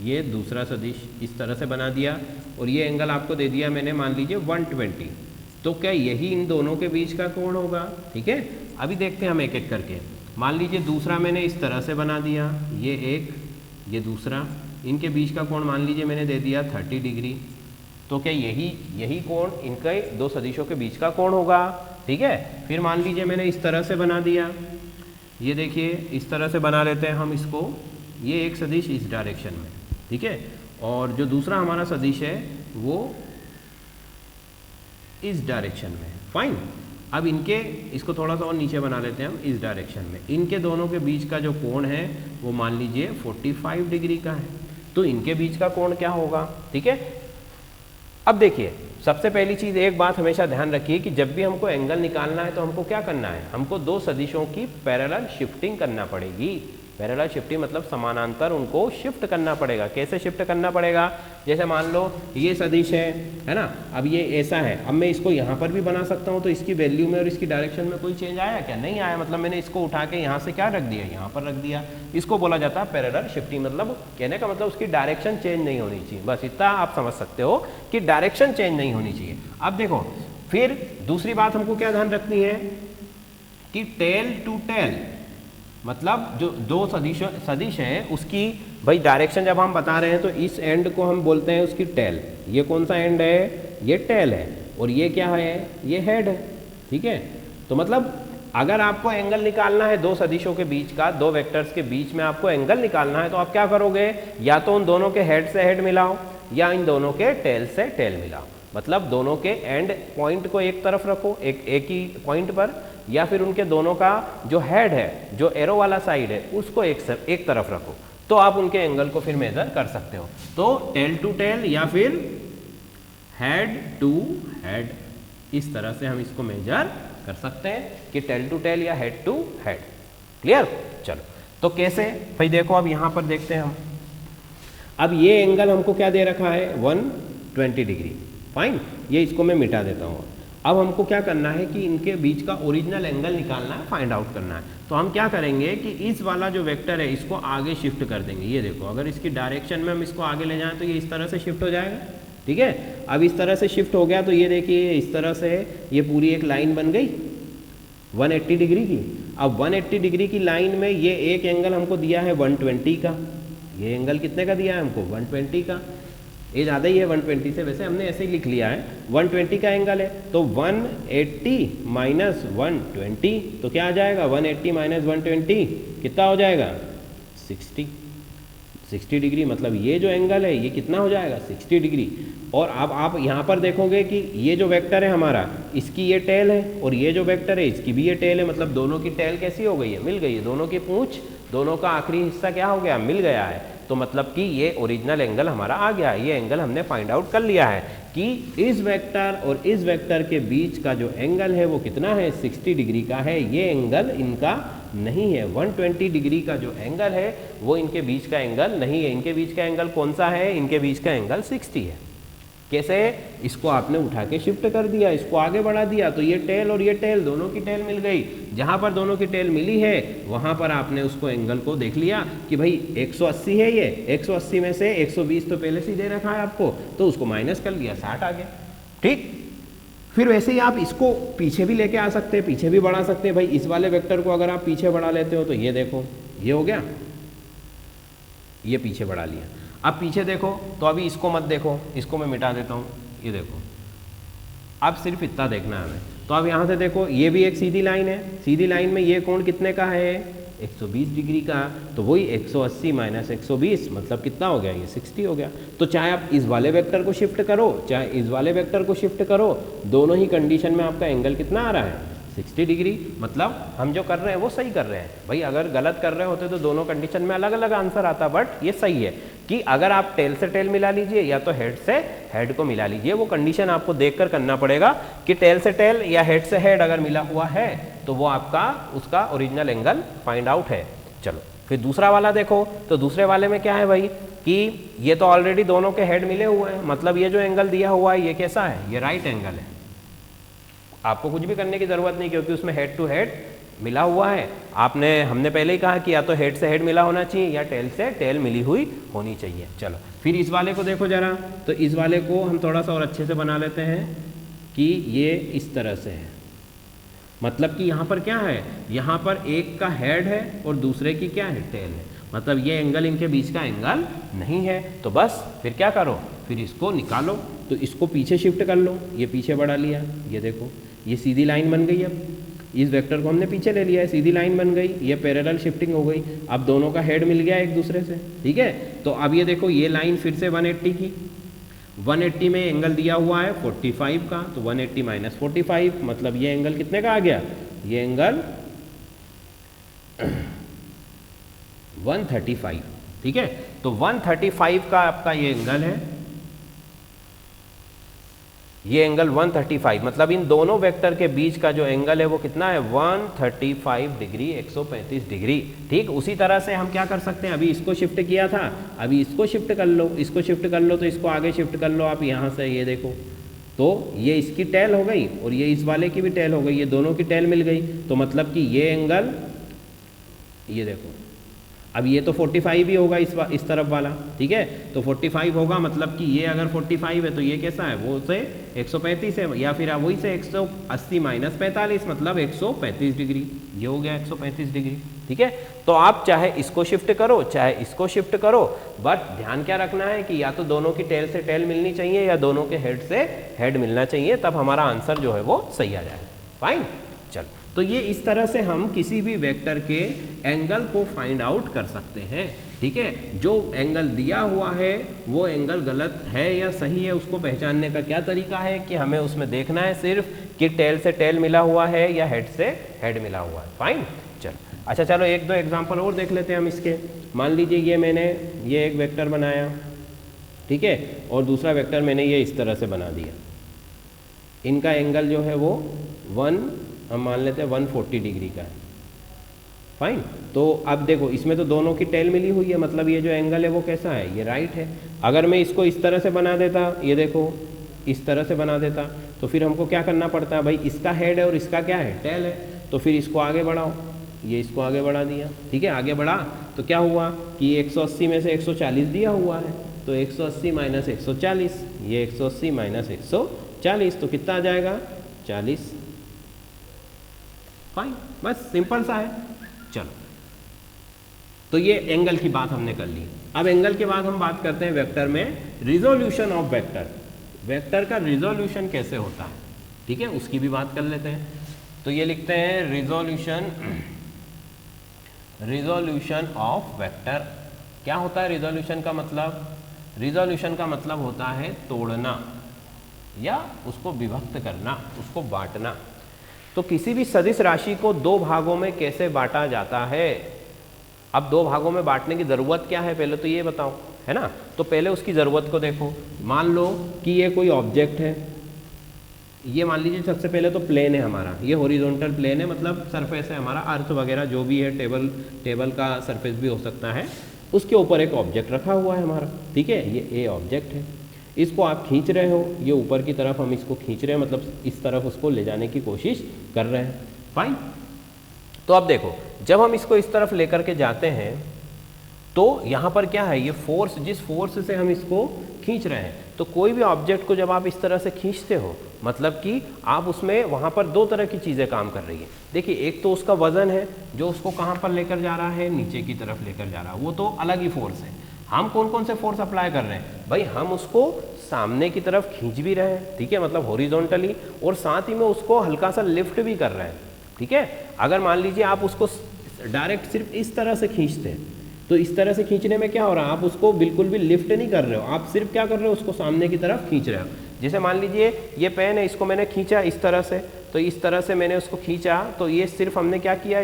A: ये दूसरा सदिश, इस तरह से बना दिया और ये एंगल आपको दे दिया मैंने मान लीजिए 120, तो क्या यही इन दोनों के बीच का कोण होगा, ठीक है। अभी देखते हैं हम एक एक करके। मान लीजिए दूसरा मैंने इस तरह से बना दिया, ये एक, ये दूसरा, इनके बीच का कोण मान लीजिए मैंने दे दिया 30 डिग्री, तो क्या यही कोण इनके दो सदिशों के बीच का कोण होगा, ठीक है। फिर मान लीजिए मैंने इस तरह से बना दिया, ये देखिए इस तरह से बना लेते हैं हम इसको, ये एक सदिश इस डायरेक्शन में, ठीक है, और जो दूसरा हमारा सदिश है वो इस डायरेक्शन में। फाइन, अब इनके, इसको थोड़ा सा और नीचे बना लेते हैं हम इस डायरेक्शन में, इनके दोनों के बीच का जो कोण है वो मान लीजिए 45 डिग्री का है, तो इनके बीच का कोण क्या होगा, ठीक है। अब देखिए सबसे पहली चीज़, एक बात हमेशा ध्यान रखिए कि जब भी हमको एंगल निकालना है तो हमको क्या करना है, हमको दो सदिशों की पैरेलल शिफ्टिंग करना पड़ेगी। पैरेलल शिफ्टिंग मतलब समानांतर उनको शिफ्ट करना पड़ेगा। कैसे शिफ्ट करना पड़ेगा, जैसे मान लो ये सदिश है ना, अब ये ऐसा है, अब मैं इसको यहाँ पर भी बना सकता हूँ, तो इसकी वैल्यू में और इसकी डायरेक्शन में कोई चेंज आया क्या, नहीं आया, मतलब मैंने इसको उठा के यहाँ से क्या रख दिया, यहाँ पर रख दिया। इसको बोला जाता है पैरेलल शिफ्टिंग, मतलब कहने का मतलब उसकी डायरेक्शन चेंज नहीं होनी चाहिए, बस इतना आप समझ सकते हो कि डायरेक्शन चेंज नहीं होनी चाहिए। अब देखो फिर दूसरी बात हमको क्या ध्यान रखनी है कि टेल टू टेल, मतलब जो दो सदिश है उसकी भाई डायरेक्शन जब हम बता रहे हैं तो इस एंड को हम बोलते हैं उसकी टेल। ये कौन सा एंड है, ये टेल है, और ये क्या है, ये हेड है, ठीक है। तो मतलब अगर आपको एंगल निकालना है दो सदिशों के बीच का, दो वेक्टर्स के बीच में आपको एंगल निकालना है, तो आप क्या करोगे, या तो उन दोनों के हेड से हेड मिलाओ या इन दोनों के टेल से टेल मिलाओ, मतलब दोनों के एंड पॉइंट को एक तरफ रखो, एक ही पॉइंट पर, या फिर उनके दोनों का जो हेड है, जो एरो वाला साइड है, उसको एक तरफ रखो, तो आप उनके एंगल को फिर मेजर कर सकते हो। तो टेल टू टेल या फिर हेड टू हेड, इस तरह से हम इसको मेजर कर सकते हैं कि टेल टू टेल या हेड टू हेड। क्लियर, चलो तो कैसे भाई, देखो अब यहां पर देखते हैं हम, अब ये एंगल हमको क्या दे रखा है 120 डिग्री। फाइन, ये इसको मैं मिटा देता हूँ। अब हमको क्या करना है कि इनके बीच का ओरिजिनल एंगल निकालना है, फाइंड आउट करना है। तो हम क्या करेंगे कि इस वाला जो वेक्टर है इसको आगे शिफ्ट कर देंगे। ये देखो, अगर इसकी डायरेक्शन में हम इसको आगे ले जाएं तो ये इस तरह से शिफ्ट हो जाएगा, ठीक है। अब इस तरह से शिफ्ट हो गया तो ये देखिए इस तरह से ये पूरी एक लाइन बन गई 180 डिग्री की। अब 180 डिग्री की लाइन में ये एक एंगल हमको दिया है 120 का, ये एंगल कितने का दिया है हमको 120 का, ये ज़्यादा ही है 120 से, वैसे हमने ऐसे ही लिख लिया है 120 का एंगल है। तो 180 माइनस 120 तो क्या आ जाएगा, 180 माइनस 120 कितना हो जाएगा 60 डिग्री, मतलब ये जो एंगल है ये कितना हो जाएगा 60 डिग्री। और अब आप यहाँ पर देखोगे कि ये जो वेक्टर है हमारा, इसकी ये टेल है और ये जो वेक्टर है इसकी भी ये टेल है, मतलब दोनों की टेल कैसी हो गई है, मिल गई है, दोनों की पूंछ, दोनों का आखिरी हिस्सा क्या हो गया, मिल गया है। तो मतलब कि ये ओरिजिनल एंगल हमारा आ गया है, ये एंगल हमने फाइंड आउट कर लिया है कि इस वेक्टर और इस वेक्टर के बीच का जो एंगल है वो कितना है 60 डिग्री का है। ये एंगल इनका नहीं है, 120 डिग्री का जो एंगल है वो इनके बीच का एंगल नहीं है। इनके बीच का एंगल कौन सा है, इनके बीच का एंगल 60 है। कैसे, इसको आपने उठा के शिफ्ट कर दिया, इसको आगे बढ़ा दिया, तो ये टेल और ये टेल दोनों की टेल मिल गई। जहां पर दोनों की टेल मिली है वहां पर आपने उसको एंगल को देख लिया कि भाई 180 है, ये 180 में से 120 तो पहले से ही दे रखा है आपको, तो उसको माइनस कर लिया, 60 आ गया। ठीक, फिर वैसे ही आप इसको पीछे भी लेके आ सकते हैं, पीछे भी बढ़ा सकते हैं। भाई इस वाले वेक्टर को अगर आप पीछे बढ़ा लेते हो तो ये देखो, ये हो गया, ये पीछे बढ़ा लिया। अब पीछे देखो तो अभी इसको मत देखो, इसको मैं मिटा देता हूँ, ये देखो, अब सिर्फ इतना देखना है हमें। तो अब यहाँ से देखो, ये भी एक सीधी लाइन है, सीधी लाइन में ये कोण कितने का है, 120 डिग्री का, तो वही 180 माइनस 120 मतलब कितना हो गया, ये 60 हो गया। तो चाहे आप इस वाले वेक्टर को शिफ्ट करो, चाहे इस वाले वेक्टर को शिफ्ट करो, दोनों ही कंडीशन में आपका एंगल कितना आ रहा है, 60 डिग्री। मतलब हम जो कर रहे हैं वो सही कर रहे हैं। भाई अगर गलत कर रहे होते तो दोनों कंडीशन में अलग अलग आंसर आता, बट ये सही है कि अगर आप टेल से टेल मिला लीजिए या तो हेड से हेड को मिला लीजिए। वो कंडीशन आपको देखकर करना पड़ेगा कि टेल से टेल या हेड से हेड अगर मिला हुआ है तो वो आपका उसका ओरिजिनल एंगल फाइंड आउट है। चलो फिर दूसरा वाला देखो, तो दूसरे वाले में क्या है भाई कि ये तो ऑलरेडी दोनों के हेड मिले हुए हैं, मतलब ये जो एंगल दिया हुआ है ये कैसा है, ये राइट एंगल है। आपको कुछ भी करने की जरूरत नहीं, क्योंकि उसमें हेड टू हेड मिला हुआ है। हमने पहले ही कहा कि या तो हेड से हेड मिला होना चाहिए या टेल से टेल मिली हुई होनी चाहिए। चलो फिर इस वाले को देखो जरा, तो इस वाले को हम थोड़ा सा और अच्छे से बना लेते हैं कि ये इस तरह से है। मतलब कि यहाँ पर क्या है, यहाँ पर एक का हेड है और दूसरे की क्या है, टेल है। मतलब ये एंगल इनके बीच का एंगल नहीं है। तो बस फिर क्या करो, फिर इसको निकालो, तो इसको पीछे शिफ्ट कर लो, ये पीछे बढ़ा लिया, ये देखो ये सीधी लाइन बन गई। अब इस वेक्टर को हमने पीछे ले लिया है, सीधी लाइन बन गई, ये पैरेलल शिफ्टिंग हो गई। अब दोनों का हेड मिल गया एक दूसरे से, ठीक है। तो अब ये देखो ये लाइन फिर से 180 की, 180 में एंगल दिया हुआ है 45 का, तो 180 माइनस 45 मतलब ये एंगल कितने का आ गया, ये एंगल 135, ठीक है। तो 135 का आपका ये एंगल है, ये एंगल 135, मतलब इन दोनों वेक्टर के बीच का जो एंगल है वो कितना है, 135 डिग्री, 135 डिग्री, ठीक। उसी तरह से हम क्या कर सकते हैं, अभी इसको शिफ्ट किया था, अभी इसको शिफ्ट कर लो, इसको शिफ्ट कर लो, तो इसको आगे शिफ्ट कर लो आप यहाँ से, ये देखो, तो ये इसकी टेल हो गई और ये इस वाले की भी टेल हो गई, ये दोनों की टेल मिल गई। तो मतलब कि ये एंगल, ये देखो, अब ये तो 45 ही होगा इस तरफ वाला, ठीक है। तो 45 होगा, मतलब कि ये अगर 45 है तो ये कैसा है, वो से 135 है, या फिर वही से 180 माइनस 45 मतलब 135 डिग्री, ये हो गया 135 डिग्री, ठीक है। तो आप चाहे इसको शिफ्ट करो चाहे इसको शिफ्ट करो, बट ध्यान क्या रखना है कि या तो दोनों की टेल से टेल मिलनी चाहिए या दोनों के हेड से हेड मिलना चाहिए, तब हमारा आंसर जो है वो सही आ जाए। फाइन, चल। तो ये इस तरह से हम किसी भी वेक्टर के एंगल को फाइंड आउट कर सकते हैं, ठीक है। जो एंगल दिया हुआ है वो एंगल गलत है या सही है, उसको पहचानने का क्या तरीका है कि हमें उसमें देखना है सिर्फ कि टेल से टेल मिला हुआ है या हेड से हेड मिला हुआ है। फाइन, चल। अच्छा चलो एक दो एग्जांपल और देख लेते हैं हम इसके। मान लीजिए ये मैंने ये एक वेक्टर बनाया, ठीक है, और दूसरा वेक्टर मैंने ये इस तरह से बना दिया। इनका एंगल जो है वो हम मान लेते हैं 140 डिग्री का है। फाइन, तो अब देखो इसमें तो दोनों की टेल मिली हुई है, मतलब ये जो एंगल है वो कैसा है, ये राइट है। अगर मैं इसको इस तरह से बना देता, ये देखो इस तरह से बना देता, तो फिर हमको क्या करना पड़ता है, भाई इसका हेड है और इसका क्या है, टेल है। तो फिर इसको आगे बढ़ाओ, ये इसको आगे बढ़ा दिया, ठीक है। आगे बढ़ा तो क्या हुआ कि 180 में से 140 दिया हुआ है, तो 180 माइनस 140, ये 180 माइनस 140, तो कितना आ जाएगा, 40। फाइन, बस सिंपल सा है। चलो, तो ये एंगल की बात हमने कर ली। अब एंगल के बाद हम बात करते हैं वेक्टर में रिजोल्यूशन ऑफ वेक्टर। वेक्टर का रिजोल्यूशन कैसे होता है, ठीक है, उसकी भी बात कर लेते हैं। तो ये लिखते हैं रिजोल्यूशन ऑफ वेक्टर। क्या होता है रिजोल्यूशन का मतलब, रिजोल्यूशन का मतलब होता है तोड़ना या उसको विभक्त करना, उसको बांटना। तो किसी भी सदिश राशि को दो भागों में कैसे बांटा जाता है। अब दो भागों में बांटने की ज़रूरत क्या है, पहले तो ये बताओ, है ना। तो पहले उसकी ज़रूरत को देखो। मान लो कि ये कोई ऑब्जेक्ट है, ये मान लीजिए सबसे पहले तो प्लेन है हमारा, ये हॉरिजॉन्टल प्लेन है, मतलब सरफेस है हमारा, अर्थ वगैरह जो भी है, टेबल का सरफेस भी हो सकता है, उसके ऊपर एक ऑब्जेक्ट रखा हुआ है हमारा, ठीक है। ये ए ऑब्जेक्ट है, इसको आप खींच रहे हो, ये ऊपर की तरफ हम इसको खींच रहे हैं, मतलब इस तरफ उसको ले जाने की कोशिश कर रहे हैं। फाइन, तो अब देखो जब हम इसको इस तरफ लेकर के जाते हैं तो यहाँ पर क्या है, ये फोर्स, जिस फोर्स से हम इसको खींच रहे हैं, तो तो कोई भी ऑब्जेक्ट को जब आप इस तरह से खींचते हो मतलब कि आप उसमें वहाँ पर दो तरह की चीज़ें काम कर रही है। देखिए एक तो उसका वजन है जो उसको कहाँ पर लेकर जा रहा है, नीचे की तरफ लेकर जा रहा है, वो तो अलग ही फोर्स है। हम कौन कौन से फोर्स अप्लाई कर रहे हैं भाई, हम उसको सामने की तरफ खींच भी रहे हैं, ठीक है, मतलब हॉरिजॉन्टली, और साथ ही में उसको हल्का सा लिफ्ट भी कर रहे हैं, ठीक है। अगर मान लीजिए आप उसको डायरेक्ट सिर्फ इस तरह से खींचते हैं तो इस तरह से खींचने में क्या हो रहा है, आप उसको बिल्कुल भी लिफ्ट नहीं कर रहे हो, आप सिर्फ क्या कर रहे हो, उसको सामने की तरफ खींच रहे हो। जैसे मान लीजिए ये पेन है, इसको मैंने खींचा इस तरह से, तो इस तरह से मैंने उसको खींचा, तो ये सिर्फ हमने क्या किया,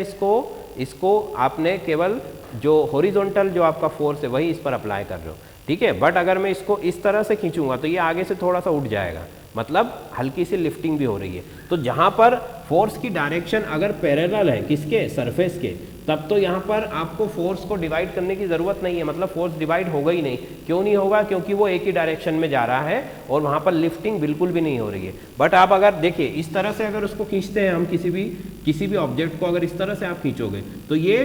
A: इसको आपने केवल जो हॉरिजॉन्टल जो आपका फोर्स है वही इस पर अप्लाई कर रहे हो, ठीक है। बट अगर मैं इसको इस तरह से खींचूंगा तो ये आगे से थोड़ा सा उठ जाएगा, मतलब हल्की सी लिफ्टिंग भी हो रही है। तो जहाँ पर फोर्स की डायरेक्शन अगर पैरेलल है किसके, सरफेस के, तब तो यहाँ पर आपको फोर्स को डिवाइड करने की ज़रूरत नहीं है, मतलब फोर्स डिवाइड होगा ही नहीं। क्यों नहीं होगा, क्योंकि वो एक ही डायरेक्शन में जा रहा है और वहाँ पर लिफ्टिंग बिल्कुल भी नहीं हो रही है। बट आप अगर देखिए इस तरह से अगर उसको खींचते हैं हम, किसी भी ऑब्जेक्ट को अगर इस तरह से आप खींचोगे तो ये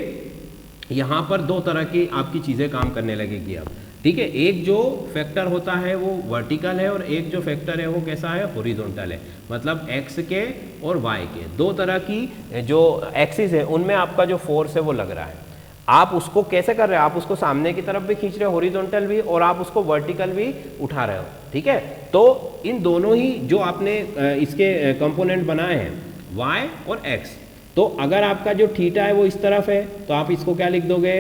A: यहाँ पर दो तरह की आपकी चीज़ें काम करने लगेगी अब, ठीक है। एक जो फैक्टर होता है वो वर्टिकल है और एक जो फैक्टर है वो कैसा है, हॉरिजॉन्टल है, मतलब एक्स के और वाई के, दो तरह की जो एक्सिस है उनमें आपका जो फोर्स है वो लग रहा है। आप उसको कैसे कर रहे हो, आप उसको सामने की तरफ भी खींच रहे हो हॉरिजॉन्टल भी, और आप उसको वर्टिकल भी उठा रहे हो, ठीक है। तो इन दोनों ही जो आपने इसके कंपोनेंट बनाए हैं वाई और एक्स, तो अगर आपका जो थीटा है वो इस तरफ है तो आप इसको क्या लिख दोगे,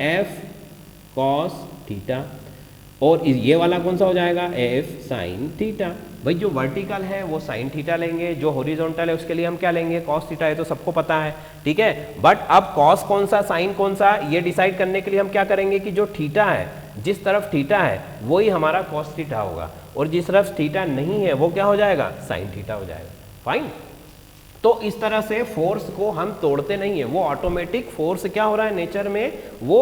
A: एफ कॉस थीटा, और ये वाला कौन सा हो जाएगा, एफ साइन थीटा। भाई जो वर्टिकल है वो साइन थीटा लेंगे, जो हॉरिजॉन्टल है उसके लिए हम क्या लेंगे, कॉस थीटा, है तो सबको पता है, ठीक है। बट अब कॉस कौन सा साइन कौन सा ये डिसाइड करने के लिए हम क्या करेंगे कि जो थीटा है, जिस तरफ थीटा है वही हमारा कॉस थीटा होगा, और जिस तरफ थीटा नहीं है वो क्या हो जाएगा, साइन थीटा हो जाएगा, फाइन। तो इस तरह से फोर्स को हम तोड़ते नहीं है, वो ऑटोमेटिक फोर्स क्या हो रहा है नेचर में, वो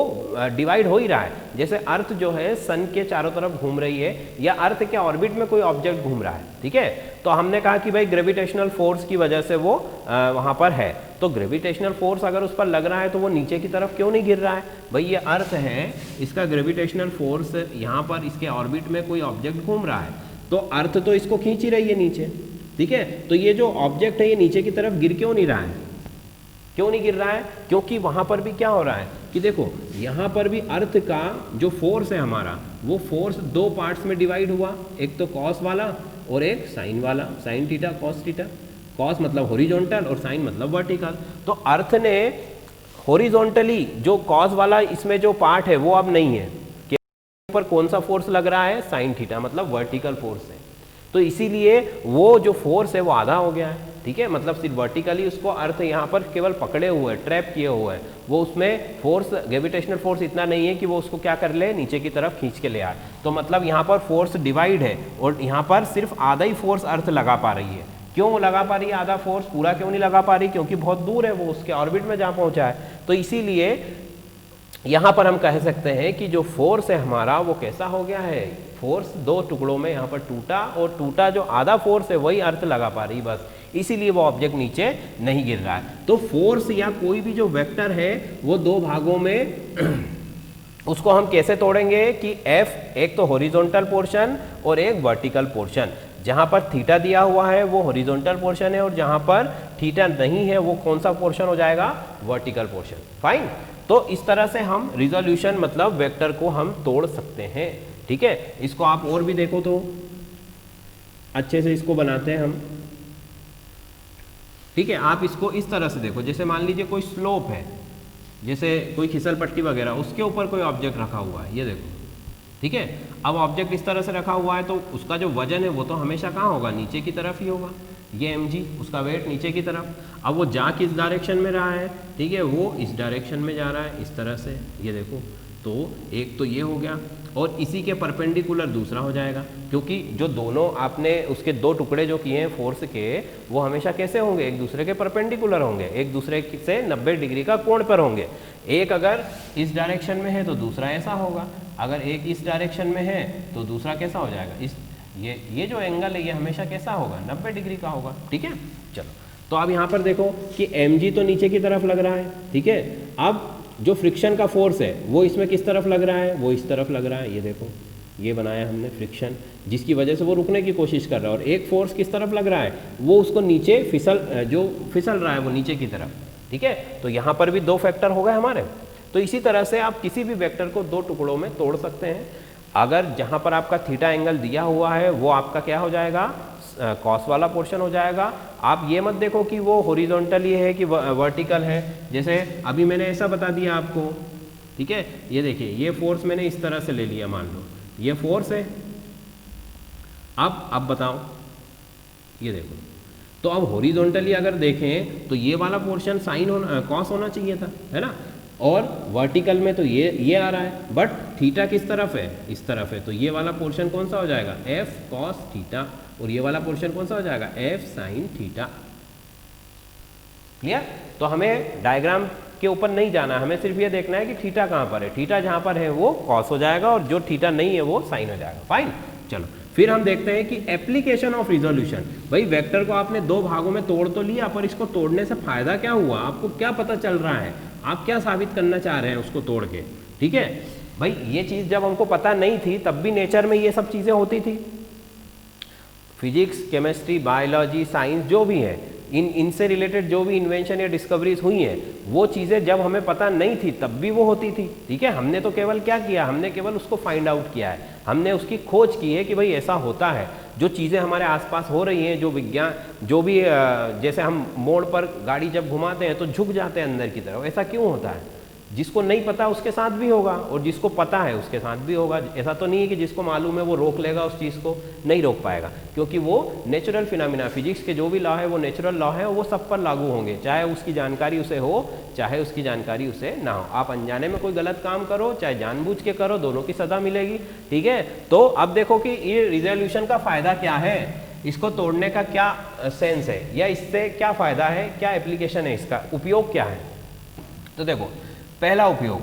A: डिवाइड हो ही रहा है। जैसे अर्थ जो है सन के चारों तरफ घूम रही है, या अर्थ के ऑर्बिट में कोई ऑब्जेक्ट घूम रहा है, ठीक है। तो हमने कहा कि भाई ग्रेविटेशनल फोर्स की वजह से वो वहाँ पर है, तो ग्रेविटेशनल फोर्स अगर उस पर लग रहा है तो वो नीचे की तरफ क्यों नहीं गिर रहा है। भाई ये अर्थ है, इसका ग्रेविटेशनल फोर्स यहाँ पर इसके ऑर्बिट में कोई ऑब्जेक्ट घूम रहा है, तो अर्थ तो इसको खींच ही रही है नीचे, ठीक है। तो ये जो ऑब्जेक्ट है ये नीचे की तरफ गिर क्यों नहीं रहा है, क्यों नहीं गिर रहा है, क्योंकि वहां पर भी क्या हो रहा है कि देखो यहाँ पर भी अर्थ का जो फोर्स है हमारा, वो फोर्स दो पार्ट्स में डिवाइड हुआ, एक तो कॉस वाला और एक साइन वाला, sine theta cos theta, cos मतलब हॉरिजॉन्टल और साइन मतलब वर्टिकल। तो अर्थ ने हॉरिजॉन्टली जो कॉस वाला इसमें जो पार्ट है वो अब नहीं है, कि ऊपर कौन सा फोर्स लग रहा है, साइन थीटा, मतलब वर्टिकल फोर्स है। तो इसीलिए वो जो फोर्स है वो आधा हो गया है, ठीक है, मतलब सिर्फ वर्टिकली उसको अर्थ यहाँ पर केवल पकड़े हुए है, ट्रैप किए हुए हैं, वो उसमें फोर्स ग्रेविटेशनल फोर्स इतना नहीं है कि वो उसको क्या कर ले, नीचे की तरफ खींच के ले आए। तो मतलब यहाँ पर फोर्स डिवाइड है और यहाँ पर सिर्फ आधा ही फोर्स अर्थ लगा पा रही है। क्यों लगा पा रही है आधा फोर्स, पूरा क्यों नहीं लगा पा रही, क्योंकि बहुत दूर है वो उसके ऑर्बिट में जहाँ पहुँचा है। तो इसीलिए यहाँ पर हम कह सकते हैं कि जो फोर्स है हमारा वो कैसा हो गया है, फोर्स दो टुकड़ों में यहाँ पर टूटा, और टूटा जो आधा फोर्स है वही अर्थ लगा पा रही बस, इसीलिए वो ऑब्जेक्ट नीचे नहीं गिर रहा है। तो फोर्स या कोई भी जो वेक्टर है वो दो भागों में उसको हम कैसे तोड़ेंगे कि F एक तो हॉरिजॉन्टल पोर्शन और एक वर्टिकल पोर्शन। जहाँ पर थीटा दिया हुआ है वो हॉरिजॉन्टल पोर्शन है, और जहाँ पर थीटा नहीं है वो कौन सा पोर्शन हो जाएगा, वर्टिकल पोर्शन, फाइन। तो इस तरह से हम रिजोल्यूशन मतलब वेक्टर को हम तोड़ सकते हैं, ठीक है। इसको आप और भी देखो तो अच्छे से इसको बनाते हैं हम, ठीक है। आप इसको इस तरह से देखो, जैसे मान लीजिए कोई स्लोप है, जैसे कोई फिसल पट्टी वगैरह, उसके ऊपर कोई ऑब्जेक्ट रखा हुआ है, ये देखो, ठीक है। अब ऑब्जेक्ट इस तरह से रखा हुआ है तो उसका जो वजन है वो तो हमेशा कहाँ होगा, नीचे की तरफ ही होगा, ये mg, उसका वेट नीचे की तरफ। अब वो जा किस डायरेक्शन में रहा है, ठीक है, वो इस डायरेक्शन में जा रहा है, इस तरह से, ये देखो। तो एक तो ये हो गया, और इसी के परपेंडिकुलर दूसरा हो जाएगा, क्योंकि जो दोनों आपने उसके दो टुकड़े जो किए हैं फोर्स के, वो हमेशा कैसे होंगे, एक दूसरे के परपेंडिकुलर होंगे, एक दूसरे से 90 डिग्री का कोण पर होंगे। एक अगर इस डायरेक्शन में है तो दूसरा ऐसा होगा, अगर एक इस डायरेक्शन में है तो दूसरा कैसा हो जाएगा, इस ये जो एंगल है ये हमेशा कैसा होगा, 90 डिग्री का होगा, ठीक है। चलो, तो अब यहाँ पर देखो कि mg तो नीचे की तरफ लग रहा है, ठीक है। अब जो फ्रिक्शन का फोर्स है वो इसमें किस तरफ लग रहा है, वो इस तरफ लग रहा है, ये देखो, ये बनाया हमने फ्रिक्शन, जिसकी वजह से वो रुकने की कोशिश कर रहा है, और एक फोर्स किस तरफ लग रहा है, वो उसको नीचे फिसल रहा है वो नीचे की तरफ, ठीक है। तो यहाँ पर भी 2 फैक्टर हो गए हमारे। तो इसी तरह से आप किसी भी वेक्टर को 2 टुकड़ों में तोड़ सकते हैं। अगर जहाँ पर आपका थीटा एंगल दिया हुआ है वो आपका क्या हो जाएगा, कॉस वाला पोर्शन हो जाएगा। आप ये मत देखो कि वो हॉरिजॉन्टल ये है कि वर्टिकल है, जैसे अभी मैंने ऐसा बता दिया आपको, ठीक है। ये देखिए, ये फोर्स मैंने इस तरह से ले लिया, मान लो ये फोर्स है। अब बताओ, ये देखो, तो अब हॉरिजॉन्टली अगर देखें तो ये वाला पोर्शन साइन होना, कॉस होना चाहिए था, है ना। और वर्टिकल में तो ये आ रहा है, बट थीटा किस तरफ है, इस तरफ है, तो ये वाला पोर्शन कौन सा हो जाएगा, एफ कॉस थीटा, और ये वाला पोर्शन कौन सा हो जाएगा, एफ साइन थीटा। क्लियर। तो हमें डायग्राम के ऊपर नहीं जाना, हमें सिर्फ ये देखना है कि थीटा कहाँ पर है। थीटा जहाँ पर है वो कॉस हो जाएगा, और जो थीटा नहीं है वो साइन हो जाएगा। फाइन। चलो फिर हम देखते हैं कि एप्लीकेशन ऑफ रिजोल्यूशन। भाई वेक्टर को आपने 2 भागों में तोड़ तो लिया, पर इसको तोड़ने से फायदा क्या हुआ, आपको क्या पता चल रहा है, आप क्या साबित करना चाह रहे हैं उसको तोड़ के, ठीक है। भाई ये चीज़ जब हमको पता नहीं थी तब भी नेचर में ये सब चीज़ें होती थी। फिजिक्स, केमिस्ट्री, बायोलॉजी, साइंस जो भी है, इनसे रिलेटेड जो भी इन्वेंशन या डिस्कवरीज हुई हैं, वो चीज़ें जब हमें पता नहीं थी तब भी वो होती थी, ठीक है। हमने तो केवल क्या किया, हमने केवल उसको फाइंड आउट किया है, हमने उसकी खोज की है कि भाई ऐसा होता है। जो चीज़ें हमारे आसपास हो रही हैं, जो विज्ञान, जो भी जैसे हम मोड़ पर गाड़ी जब घुमाते हैं तो झुक जाते हैं अंदर की तरफ, ऐसा क्यों होता है। जिसको नहीं पता उसके साथ भी होगा, और जिसको पता है उसके साथ भी होगा। ऐसा तो नहीं है कि जिसको मालूम है वो रोक लेगा उस चीज़ को, नहीं रोक पाएगा, क्योंकि वो नेचुरल फिनोमिना, फिजिक्स के जो भी लॉ है वो नेचुरल लॉ है, वो सब पर लागू होंगे, चाहे उसकी जानकारी उसे हो चाहे उसकी जानकारी उसे ना हो। आप अनजाने में कोई गलत काम करो चाहे जानबूझ के करो, दोनों की सजा मिलेगी, ठीक है। तो अब देखो कि ये रिजोल्यूशन का फ़ायदा क्या है, इसको तोड़ने का क्या सेंस है, या इससे क्या फ़ायदा है, क्या एप्लीकेशन है, इसका उपयोग क्या है। तो देखो, पहला उपयोग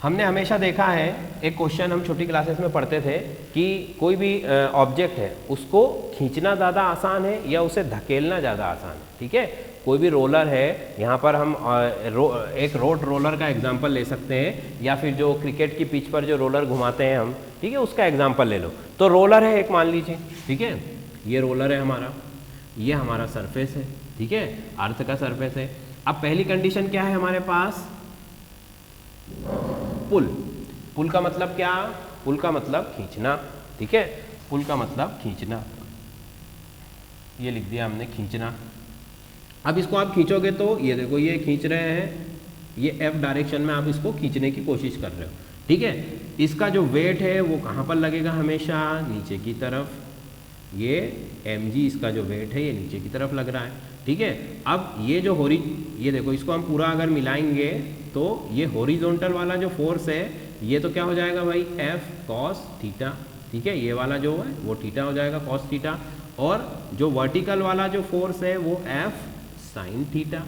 A: हमने हमेशा देखा है, एक क्वेश्चन हम छोटी क्लासेस में पढ़ते थे कि कोई भी ऑब्जेक्ट है उसको खींचना ज़्यादा आसान है या उसे धकेलना ज़्यादा आसान है, ठीक है। कोई भी रोलर है, यहाँ पर हम एक रोड रोलर का एग्जांपल ले सकते हैं, या फिर जो क्रिकेट की पिच पर जो रोलर घुमाते हैं हम, ठीक है, उसका एग्जांपल ले लो। तो रोलर है एक, मान लीजिए, ठीक है, ये रोलर है हमारा, ये हमारा सरफेस है, ठीक है, अर्थ का सरफेस है। अब पहली कंडीशन क्या है हमारे पास, पुल। पुल का मतलब क्या, पुल का मतलब खींचना, ठीक है, पुल का मतलब खींचना, ये लिख दिया हमने, खींचना। अब इसको आप खींचोगे तो ये देखो, ये खींच रहे हैं, ये एफ डायरेक्शन में आप इसको खींचने की कोशिश कर रहे हो, ठीक है। इसका जो वेट है वो कहाँ पर लगेगा, हमेशा नीचे की तरफ। ये mg इसका जो वेट है ये नीचे की तरफ लग रहा है, ठीक है। अब ये जो ये देखो, इसको हम पूरा अगर मिलाएंगे तो ये हॉरिजॉन्टल वाला जो फोर्स है ये तो क्या हो जाएगा भाई, एफ कॉस थीटा, ठीक है। ये वाला जो है वो थीटा हो जाएगा, कॉस थीटा, और जो वर्टिकल वाला जो फोर्स है वो एफ साइन थीटा,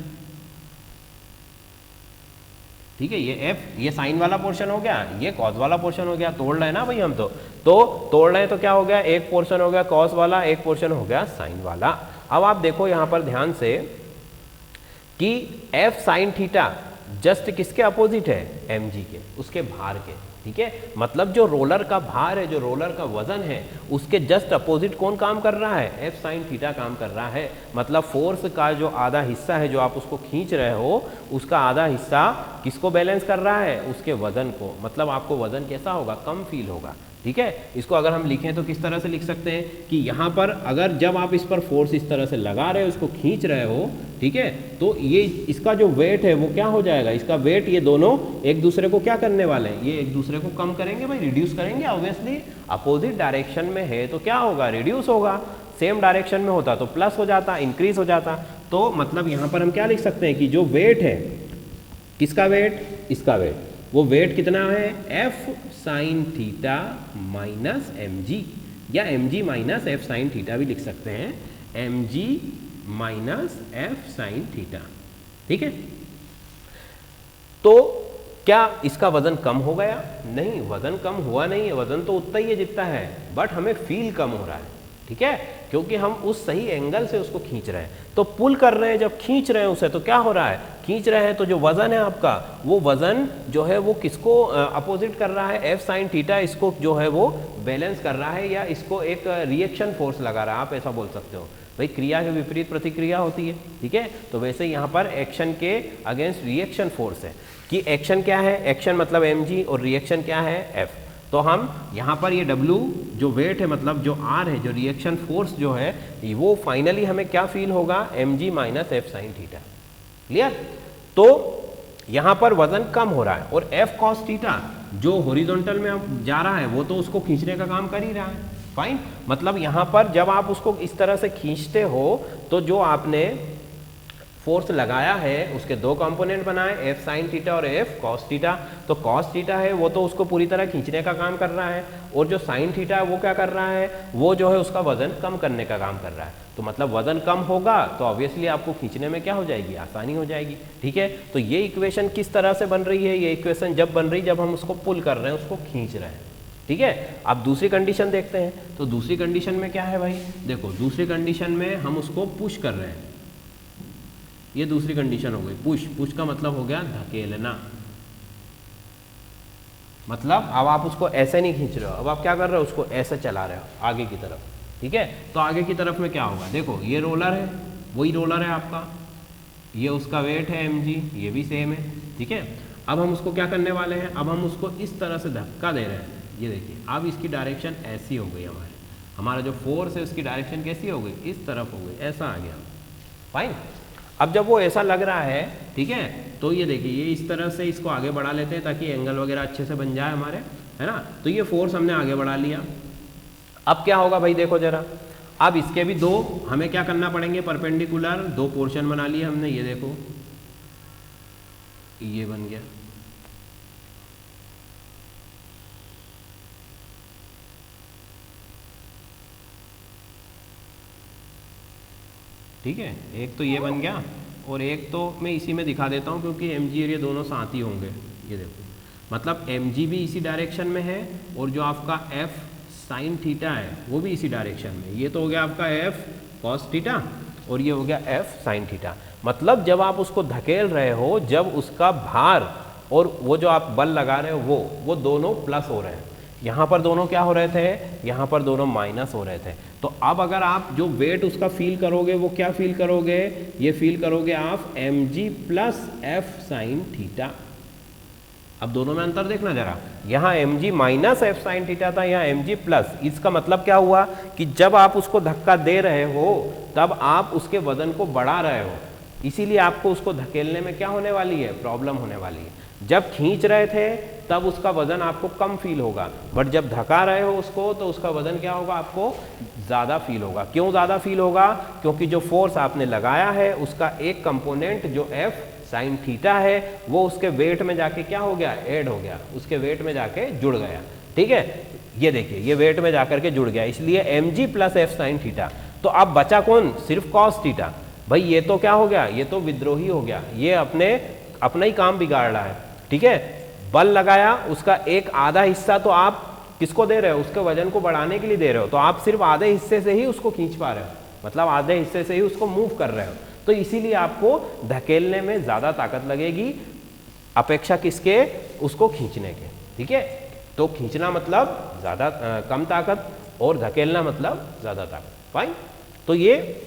A: ठीक है। ये एफ, ये साइन वाला पोर्शन हो गया, ये कॉस वाला पोर्शन हो गया। तोड़ रहे हैं ना भाई हम, तो तोड़ रहे हैं, तो क्या हो गया, एक पोर्शन हो गया कॉस वाला, एक पोर्शन हो गया साइन वाला। अब आप देखो यहाँ पर ध्यान से कि एफ साइन थीटा जस्ट किसके अपोजिट है, mg के, उसके भार के, ठीक है। मतलब जो रोलर का भार है, जो रोलर का वजन है, उसके जस्ट अपोजिट कौन काम कर रहा है, एफ साइन थीटा काम कर रहा है। मतलब फोर्स का जो आधा हिस्सा है जो आप उसको खींच रहे हो, उसका आधा हिस्सा किसको बैलेंस कर रहा है, उसके वजन को। मतलब आपको वजन कैसा होगा, कम फील होगा, ठीक है। इसको अगर हम लिखें तो किस तरह से लिख सकते हैं कि यहाँ पर अगर जब आप इस पर फोर्स इस तरह से लगा रहे हो, इसको खींच रहे हो, ठीक है, तो ये इसका जो वेट है वो क्या हो जाएगा, इसका वेट, ये दोनों एक दूसरे को क्या करने वाले हैं, ये एक दूसरे को कम करेंगे भाई, रिड्यूस करेंगे। ऑब्वियसली अपोजिट डायरेक्शन में है तो क्या होगा, रिड्यूस होगा। सेम डायरेक्शन में होता तो प्लस हो जाता, इंक्रीज हो जाता। तो मतलब यहाँ पर हम क्या लिख सकते हैं कि जो वेट है, किसका वेट, इसका वेट, वो वेट कितना है, F sine theta minus mg, या mg minus F sine theta भी लिख सकते हैं, mg minus F sine theta, ठीक है। तो क्या इसका वजन कम हो गया, नहीं, वजन कम हुआ नहीं है, वजन तो उतना ही है जितना है, बट हमें फील कम हो रहा है, ठीक है, क्योंकि हम उस सही एंगल से उसको खींच रहे हैं। तो पुल कर रहे हैं, जब खींच रहे हैं उसे, तो क्या हो रहा है, खींच रहे हैं तो जो वजन है आपका, वो वजन जो है वो किसको अपोजिट कर रहा है, एफ साइन थीटा इसको जो है वो बैलेंस कर रहा है, या इसको एक रिएक्शन फोर्स लगा रहा है, आप ऐसा बोल सकते हो। भाई क्रिया के विपरीत प्रतिक्रिया होती है, ठीक है। तो वैसे यहाँ पर एक्शन के अगेंस्ट रिएक्शन फोर्स है कि एक्शन क्या है, एक्शन मतलब mg और रिएक्शन क्या है f। तो हम यहाँ पर ये w जो वेट है मतलब जो r है, जो रिएक्शन फोर्स जो है, वो फाइनली हमें क्या फील होगा, mg minus F sine theta. Clear. तो यहाँ पर वजन कम हो रहा है और f cos थीटा जो हॉरिजॉन्टल में जा रहा है वो तो उसको खींचने का काम कर ही रहा है। फाइन। मतलब यहाँ पर जब आप उसको इस तरह से खींचते हो तो जो आपने फोर्स लगाया है उसके दो कंपोनेंट बनाए, एफ साइन थीटा और एफ कॉस थीटा। तो कॉस थीटा है वो तो उसको पूरी तरह खींचने का काम कर रहा है, और जो साइन थीटा है वो क्या कर रहा है, वो जो है उसका वजन कम करने का काम कर रहा है। तो मतलब वजन कम होगा तो ऑब्वियसली आपको खींचने में क्या हो जाएगी, आसानी हो जाएगी। ठीक है। तो ये इक्वेशन किस तरह से बन रही है, ये इक्वेशन जब बन रही जब हम उसको पुल कर रहे हैं, उसको खींच रहे हैं। ठीक है। अब दूसरी कंडीशन देखते हैं। तो दूसरी कंडीशन में क्या है भाई, देखो दूसरी कंडीशन में हम उसको पुश कर रहे हैं, ये दूसरी कंडीशन हो गई पुश। पुश का मतलब हो गया धकेलना। मतलब अब आप उसको ऐसे नहीं खींच रहे हो, अब आप क्या कर रहे हो, उसको ऐसे चला रहे हो आगे की तरफ। ठीक है। तो आगे की तरफ में क्या होगा, देखो ये रोलर है, वही रोलर है आपका, ये उसका वेट है mg, ये भी सेम है। ठीक है। अब हम उसको क्या करने वाले हैं, अब हम उसको इस तरह से धक्का दे रहे हैं। ये देखिए अब इसकी डायरेक्शन ऐसी हो गई, हमारा जो फोर्स है उसकी डायरेक्शन कैसी हो गई, इस तरफ हो गई, ऐसा आ गया। फाइन। अब जब वो ऐसा लग रहा है, ठीक है, तो ये देखिए ये इस तरह से इसको आगे बढ़ा लेते हैं ताकि एंगल वगैरह अच्छे से बन जाए हमारे, है ना। तो ये फोर्स हमने आगे बढ़ा लिया। अब क्या होगा भाई, देखो जरा, अब इसके भी दो हमें क्या करना पड़ेंगे, परपेंडिकुलर दो पोर्शन बना लिए हमने। ये देखो ये बन गया, ठीक है। एक तो ये बन गया और एक तो मैं इसी में दिखा देता हूँ क्योंकि mg और ये दोनों साथ ही होंगे। ये देखो मतलब mg भी इसी डायरेक्शन में है और जो आपका f साइन थीटा है वो भी इसी डायरेक्शन में। ये तो हो गया आपका f कॉस थीटा और ये हो गया f साइन थीटा। मतलब जब आप उसको धकेल रहे हो, जब उसका भार और वो जो आप बल लगा रहे हो वो दोनों प्लस हो रहे हैं। यहाँ पर दोनों क्या हो रहे थे, यहाँ पर दोनों माइनस हो रहे थे। तो अब अगर आप जो वेट उसका फील करोगे वो क्या फील करोगे, ये फील करोगे आप mg plus f sine theta. अब दोनों में अंतर देखना जरा, यहाँ mg minus f sine theta था, यहाँ mg प्लस। इसका मतलब क्या हुआ कि जब आप उसको धक्का दे रहे हो तब आप उसके वजन को बढ़ा रहे हो, इसीलिए आपको उसको धकेलने में क्या होने वाली है, प्रॉब्लम होने वाली है। जब खींच रहे थे तब उसका वजन आपको कम फील होगा, बट जब धका रहे हो उसको तो उसका वजन क्या होगा, आपको ज़्यादा फील होगा। क्यों ज़्यादा फील होगा, क्योंकि जो फोर्स आपने लगाया है उसका एक कंपोनेंट जो f साइन थीटा है वो उसके वेट में जाके क्या हो गया, ऐड हो गया, उसके वेट में जाके जुड़ गया। ठीक है। ये देखिए ये वेट में जाकर के जुड़ गया, इसलिए mg plus f sine theta. तो अब बचा कौन, सिर्फ कॉस थीटा। भाई ये तो क्या हो गया, ये तो विद्रोही हो गया, ये अपना ही काम बिगाड़ रहा है। ठीक है। बल लगाया, उसका एक आधा हिस्सा तो आप किसको दे रहे हो, उसके वजन को बढ़ाने के लिए दे रहे हो, तो आप सिर्फ आधे हिस्से से ही उसको खींच पा रहे हो, मतलब आधे हिस्से से ही उसको मूव कर रहे हो। तो इसीलिए आपको धकेलने में ज़्यादा ताकत लगेगी अपेक्षा किसके, उसको खींचने के। ठीक है। तो खींचना मतलब ज़्यादा कम ताकत और धकेलना मतलब ज़्यादा ताकत। फाइन। तो ये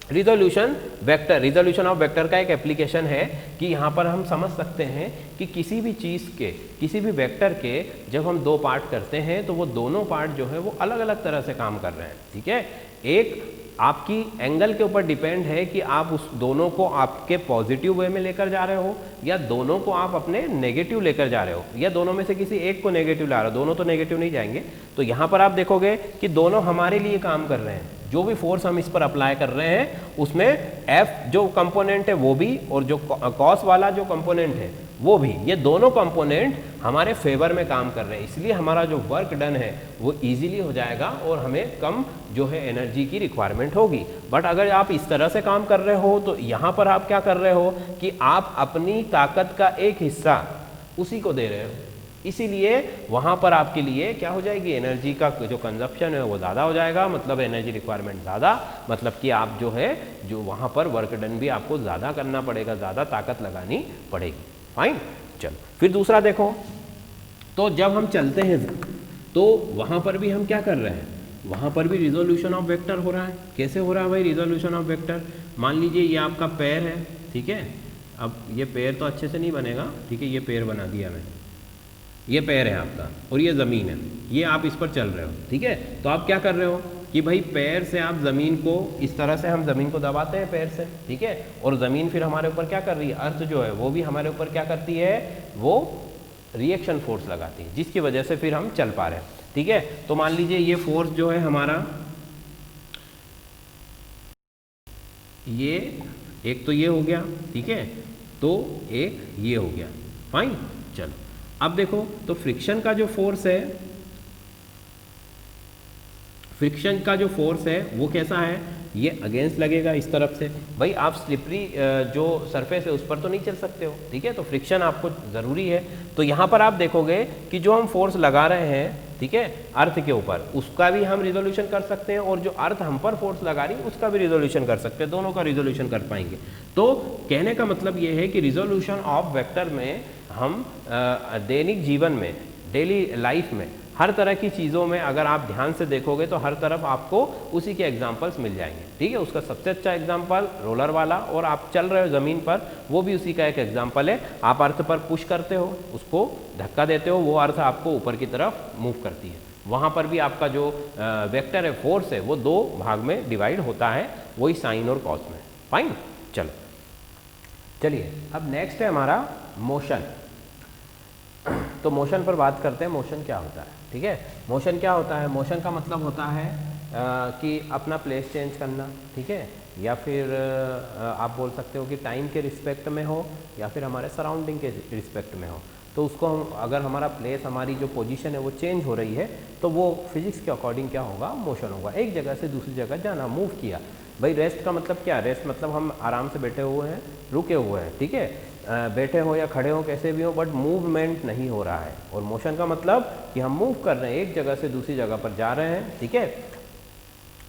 A: resolution vector, resolution of vector का एक एप्लीकेशन है कि यहाँ पर हम समझ सकते हैं कि किसी भी चीज़ के, किसी भी वेक्टर के जब हम दो पार्ट करते हैं तो वो दोनों पार्ट जो है वो अलग अलग तरह से काम कर रहे हैं। ठीक है। एक आपकी एंगल के ऊपर डिपेंड है कि आप उस दोनों को आपके पॉजिटिव वे में लेकर जा रहे हो या दोनों को आप अपने नेगेटिव लेकर जा रहे हो, या दोनों में से किसी एक को नेगेटिव ला रहे हो, दोनों तो नेगेटिव नहीं जाएंगे। तो यहाँ पर आप देखोगे कि दोनों हमारे लिए काम कर रहे हैं। जो भी फोर्स हम इस पर अप्लाई कर रहे हैं उसमें F जो कंपोनेंट है वो भी और जो कॉस वाला जो कंपोनेंट है वो भी, ये दोनों कंपोनेंट हमारे फेवर में काम कर रहे हैं, इसलिए हमारा जो वर्क डन है वो इजीली हो जाएगा और हमें कम जो है एनर्जी की रिक्वायरमेंट होगी। बट अगर आप इस तरह से काम कर रहे हो तो यहाँ पर आप क्या कर रहे हो कि आप अपनी ताकत का एक हिस्सा उसी को दे रहे हो। इसीलिए वहाँ पर आपके लिए क्या हो जाएगी, एनर्जी का जो कंजप्शन है वो ज़्यादा हो जाएगा, मतलब एनर्जी रिक्वायरमेंट ज़्यादा, मतलब कि आप जो है जो वहाँ पर वर्क डन भी आपको ज़्यादा करना पड़ेगा, ज़्यादा ताकत लगानी पड़ेगी। फाइन, चलो फिर दूसरा देखो, तो जब हम चलते हैं तो वहाँ पर भी हम क्या कर रहे हैं, वहाँ पर भी रिजोल्यूशन ऑफ वेक्टर हो रहा है। कैसे हो रहा है भाई रिजोल्यूशन ऑफ वेक्टर? मान लीजिए ये आपका पैर है, ठीक है, अब ये पैर तो अच्छे से नहीं बनेगा, ठीक है, ये पैर बना दिया मैंने, ये पैर है आपका और ये ज़मीन है, ये आप इस पर चल रहे हो, ठीक है। तो आप क्या कर रहे हो कि भाई पैर से आप ज़मीन को इस तरह से हम ज़मीन को दबाते हैं पैर से, ठीक है, और ज़मीन फिर हमारे ऊपर क्या कर रही है, अर्थ जो है वो भी हमारे ऊपर क्या करती है, वो रिएक्शन फोर्स लगाती है, जिसकी वजह से फिर हम चल पा रहे हैं, ठीक है। तो मान लीजिए ये फोर्स जो है हमारा, ये एक तो ये हो गया, ठीक है, तो एक ये हो गया, फाइन। चलो अब देखो, तो फ्रिक्शन का जो फोर्स है, फ्रिक्शन का जो फोर्स है वो कैसा है, ये अगेंस्ट लगेगा इस तरफ से। भाई आप स्लिपरी जो सरफेस है उस पर तो नहीं चल सकते हो, ठीक है, तो फ्रिक्शन आपको ज़रूरी है। तो यहाँ पर आप देखोगे कि जो हम फोर्स लगा रहे हैं, ठीक है, अर्थ के ऊपर, उसका भी हम रिजोल्यूशन कर सकते हैं, और जो अर्थ हम पर फोर्स लगा रही है उसका भी रिजोल्यूशन कर सकते हैं, दोनों का रिजोल्यूशन कर पाएंगे। तो कहने का मतलब ये है कि रिजोल्यूशन ऑफ वेक्टर में हम दैनिक जीवन में, डेली लाइफ में, हर तरह की चीज़ों में अगर आप ध्यान से देखोगे तो हर तरफ आपको उसी के एग्जाम्पल्स मिल जाएंगे, ठीक है। उसका सबसे अच्छा एग्जाम्पल रोलर वाला, और आप चल रहे हो ज़मीन पर, वो भी उसी का एक एग्जाम्पल है। आप अर्थ पर पुश करते हो, उसको धक्का देते हो, वो अर्थ आपको ऊपर की तरफ मूव करती है। वहाँ पर भी आपका जो वेक्टर है, फोर्स है, वो दो भाग में डिवाइड होता है, वही साइन और कॉस में। फाइन, चलो चलिए अब नेक्स्ट है हमारा मोशन। तो मोशन पर बात करते हैं, मोशन क्या होता है, ठीक है। मोशन क्या होता है, मोशन का मतलब होता है कि अपना प्लेस चेंज करना, ठीक है, या फिर आप बोल सकते हो कि टाइम के रिस्पेक्ट में हो या फिर हमारे सराउंडिंग के रिस्पेक्ट में हो। तो उसको हम, अगर हमारा प्लेस, हमारी जो पोजीशन है वो चेंज हो रही है, तो वो फिजिक्स के अकॉर्डिंग क्या होगा, मोशन होगा, एक जगह से दूसरी जगह जाना, मूव किया। भाई रेस्ट का मतलब क्या, रेस्ट मतलब हम आराम से बैठे हुए हैं, रुके हुए हैं, ठीक है, बैठे हो या खड़े हो, कैसे भी हो, बट मूवमेंट नहीं हो रहा है। और मोशन का मतलब कि हम मूव कर रहे हैं, एक जगह से दूसरी जगह पर जा रहे हैं, ठीक है।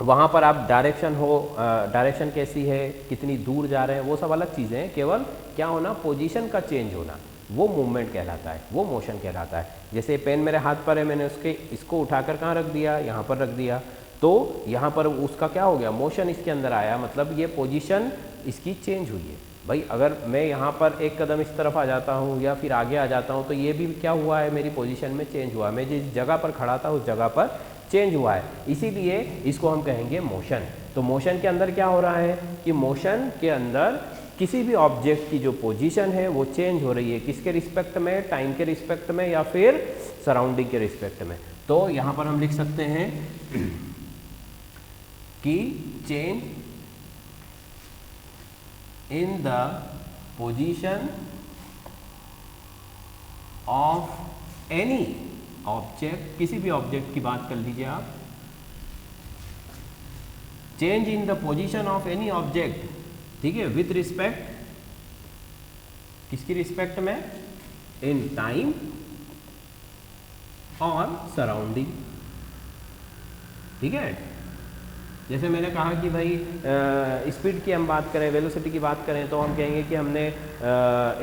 A: वहाँ पर आप डायरेक्शन हो, डायरेक्शन कैसी है, कितनी दूर जा रहे हैं, वो सब अलग चीज़ें हैं, केवल क्या होना, पोजीशन का चेंज होना, वो मूवमेंट कहलाता है, वो मोशन कहलाता है। जैसे पेन मेरे हाथ पर है, मैंने इसको उठाकर कहाँ रख दिया, यहाँ पर रख दिया, तो यहाँ पर उसका क्या हो गया, मोशन इसके अंदर आया, मतलब ये पोजीशन इसकी चेंज हुई है। भाई अगर मैं यहाँ पर एक कदम इस तरफ आ जाता हूँ या फिर आगे आ जाता हूँ, तो ये भी क्या हुआ है, मेरी पोजीशन में चेंज हुआ है, मैं जिस जगह पर खड़ा था उस जगह पर चेंज हुआ है, इसीलिए इसको हम कहेंगे मोशन। तो मोशन के अंदर क्या हो रहा है कि मोशन के अंदर किसी भी ऑब्जेक्ट की जो पोजीशन है वो चेंज हो रही है, किसके रिस्पेक्ट में, टाइम के रिस्पेक्ट में या फिर सराउंडिंग के रिस्पेक्ट में। तो यहाँ पर हम लिख सकते हैं कि change in the position of any object, किसी भी ऑब्जेक्ट की बात कर लीजिए आप, change in the position of any object, ठीक है, विथ रिस्पेक्ट, किसकी रिस्पेक्ट में, इन टाइम और सराउंडिंग, ठीक है। जैसे मैंने कहा कि भाई स्पीड की हम बात करें, वेलोसिटी की बात करें, तो हम कहेंगे कि हमने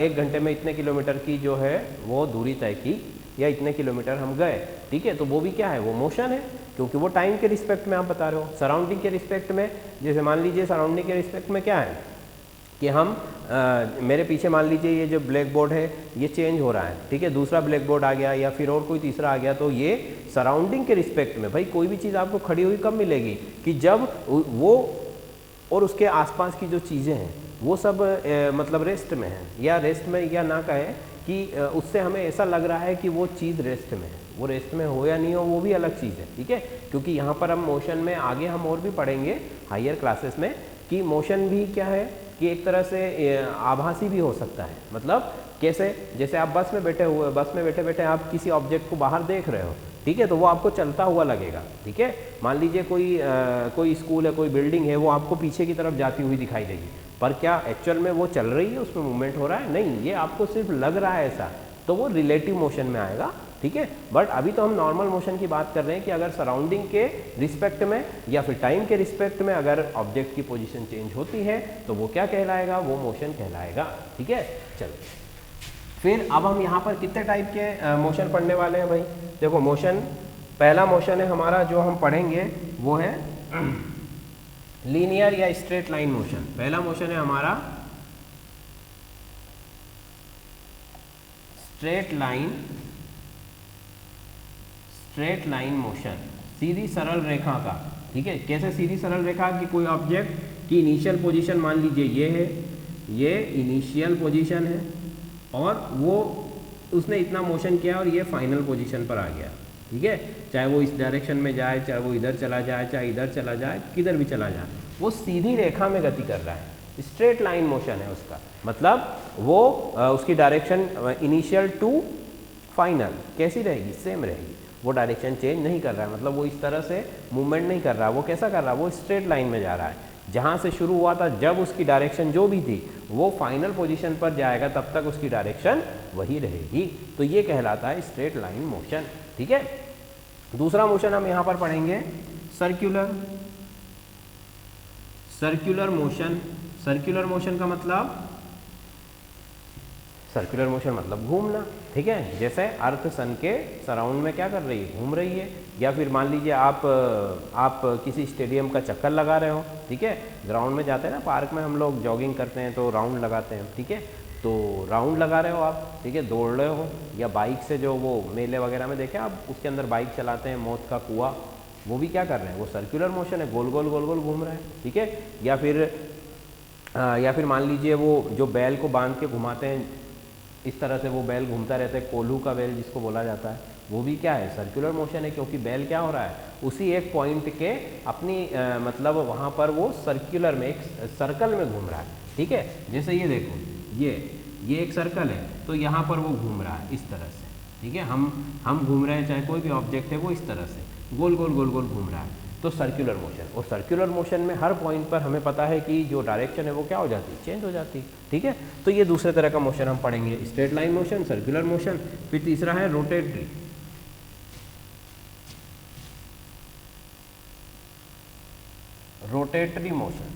A: 1 घंटे में इतने किलोमीटर की जो है वो दूरी तय की, या इतने किलोमीटर हम गए, ठीक है, तो वो भी क्या है, वो मोशन है, क्योंकि वो टाइम के रिस्पेक्ट में आप बता रहे हो। सराउंडिंग के रिस्पेक्ट में, जैसे मान लीजिए सराउंडिंग के रिस्पेक्ट में क्या है कि हम मेरे पीछे मान लीजिए ये जो ब्लैक बोर्ड है ये चेंज हो रहा है, ठीक है, दूसरा ब्लैक बोर्ड आ गया या फिर और कोई तीसरा आ गया, तो ये सराउंडिंग के रिस्पेक्ट में। भाई कोई भी चीज़ आपको खड़ी हुई कब मिलेगी, कि जब वो और उसके आसपास की जो चीज़ें हैं वो सब मतलब रेस्ट में है, या रेस्ट में, या ना कहें कि उससे हमें ऐसा लग रहा है कि वो चीज़ रेस्ट में है, वो रेस्ट में हो या नहीं हो वो भी अलग चीज़ है, ठीक है। क्योंकि यहाँ पर हम मोशन में आगे हम और भी पढ़ेंगे हायर क्लासेस में कि मोशन भी क्या है कि एक तरह से आभासी भी हो सकता है। मतलब कैसे, जैसे आप बस में बैठे हुए, बस में बैठे बैठे आप किसी ऑब्जेक्ट को बाहर देख रहे हो, ठीक है, तो वो आपको चलता हुआ लगेगा, ठीक है। मान लीजिए कोई स्कूल है, कोई बिल्डिंग है, वो आपको पीछे की तरफ जाती हुई दिखाई देगी, पर क्या एक्चुअल में वो चल रही है, उसमें मूवमेंट हो रहा है, नहीं, ये आपको सिर्फ लग रहा है ऐसा, तो वो रिलेटिव मोशन में आएगा, ठीक है। बट अभी तो हम नॉर्मल मोशन की बात कर रहे हैं कि अगर सराउंडिंग के रिस्पेक्ट में या फिर टाइम के रिस्पेक्ट में अगर ऑब्जेक्ट की पोजीशन चेंज होती है तो वो क्या कहलाएगा, वो मोशन कहलाएगा, ठीक है। चलो फिर अब हम यहाँ पर कितने टाइप के मोशन पढ़ने वाले हैं भाई। देखो मोशन, पहला मोशन है हमारा जो हम पढ़ेंगे वो है लीनियर या स्ट्रेट लाइन मोशन। पहला मोशन है हमारा स्ट्रेट लाइन मोशन, सीधी सरल रेखा का, ठीक है। कैसे सीधी सरल रेखा कि कोई ऑब्जेक्ट की इनिशियल पोजीशन मान लीजिए ये है, ये इनिशियल पोजीशन है और वो उसने इतना मोशन किया और ये फाइनल पोजीशन पर आ गया, ठीक है। चाहे वो इस डायरेक्शन में जाए, चाहे वो इधर चला जाए, चाहे इधर चला जाए, किधर भी चला जाए, वो सीधी रेखा में गति कर रहा है, स्ट्रेट लाइन मोशन है उसका। मतलब वो उसकी डायरेक्शन इनिशियल टू फाइनल कैसी रहेगी, सेम रहेगी, वो डायरेक्शन चेंज नहीं कर रहा है, मतलब वो इस तरह से मूवमेंट नहीं कर रहा है। वो कैसा कर रहा है, वो स्ट्रेट लाइन में जा रहा है, जहाँ से शुरू हुआ था, जब उसकी डायरेक्शन जो भी थी वो फाइनल पोजीशन पर जाएगा तब तक उसकी डायरेक्शन वही रहेगी, तो ये कहलाता है स्ट्रेट लाइन मोशन, ठीक है। दूसरा मोशन हम यहाँ पर पढ़ेंगे सर्कुलर मोशन। सर्कुलर मोशन का मतलब, सर्कुलर मोशन मतलब घूमना, ठीक है। जैसे अर्थ सन के सराउंड में क्या कर रही है, घूम रही है। या फिर मान लीजिए आप किसी स्टेडियम का चक्कर लगा रहे हो, ठीक है। ग्राउंड में जाते हैं ना, पार्क में हम लोग जॉगिंग करते हैं तो राउंड लगाते हैं, ठीक है। तो राउंड लगा रहे हो आप, ठीक है, दौड़ रहे हो, या बाइक से जो वो मेले वगैरह में देखे आप, उसके अंदर बाइक चलाते हैं, मौत का कुआं, वो भी क्या कर रहे हैं, वो सर्कुलर मोशन है, गोल गोल गोल गोल घूम रहे हैं, ठीक है। या फिर मान लीजिए वो जो बैल को बांध के घुमाते हैं, इस तरह से वो बैल घूमता रहता है, कोल्हू का बैल जिसको बोला जाता है, वो भी क्या है, सर्कुलर मोशन है, क्योंकि बैल क्या हो रहा है, उसी एक पॉइंट के अपनी मतलब वहाँ पर वो सर्कुलर में, एक सर्कल में घूम रहा है, ठीक है। जैसे ये देखो, ये एक सर्कल है, तो यहाँ पर वो घूम रहा है इस तरह से, ठीक है। हम घूम रहे हैं, चाहे कोई भी ऑब्जेक्ट है वो इस तरह से गोल गोल गोल गोल घूम रहा है, तो सर्कुलर मोशन। और सर्कुलर मोशन में हर पॉइंट पर हमें पता है कि जो डायरेक्शन है वो क्या हो जाती है, चेंज हो जाती है, ठीक है। तो ये दूसरे तरह का मोशन हम पढ़ेंगे, straight line motion, circular motion. फिर तीसरा है रोटेटरी मोशन,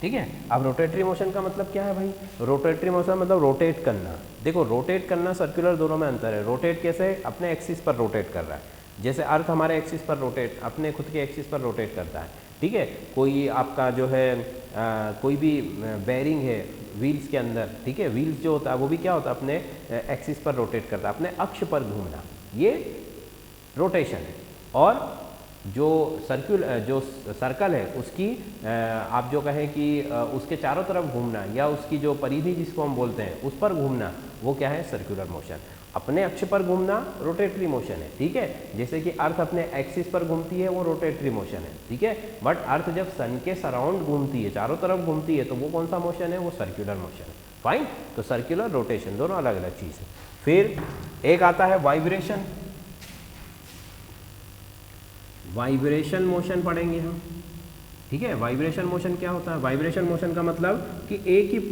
A: ठीक है। अब रोटेटरी मोशन का मतलब क्या है भाई, रोटेटरी मोशन मतलब रोटेट करना। देखो रोटेट करना, सर्कुलर, दोनों में अंतर है। रोटेट कैसे, अपने एक्सिस पर रोटेट कर रहा है, जैसे अर्थ हमारे एक्सिस पर रोटेट, अपने खुद के एक्सिस पर रोटेट करता है, ठीक है। कोई आपका जो है कोई भी बेयरिंग है व्हील्स के अंदर, ठीक है, व्हील्स जो होता है वो भी क्या होता है, अपने एक्सिस पर रोटेट करता है, अपने अक्ष पर घूमना, ये रोटेशन है। और जो सर्कल है उसकी आप जो कहें कि उसके चारों तरफ घूमना, या उसकी जो परिधि जिसको हम बोलते हैं उस पर घूमना, वो क्या है, सर्कुलर मोशन। अपने अक्ष पर घूमना रोटेटरी मोशन है, ठीक है। जैसे कि अर्थ अपने एक्सिस पर घूमती है, वो रोटेटरी मोशन है, ठीक है। बट अर्थ जब सन के सराउंड घूमती है, चारों तरफ घूमती है, तो वो कौन सा मोशन है, वो सर्कुलर मोशन है, फाइन। तो सर्कुलर, रोटेशन, दोनों अलग अलग चीज़ है। फिर एक आता है वाइब्रेशन मोशन पढ़ेंगे हम, ठीक है। वाइब्रेशन मोशन क्या होता है, वाइब्रेशन मोशन का मतलब कि एक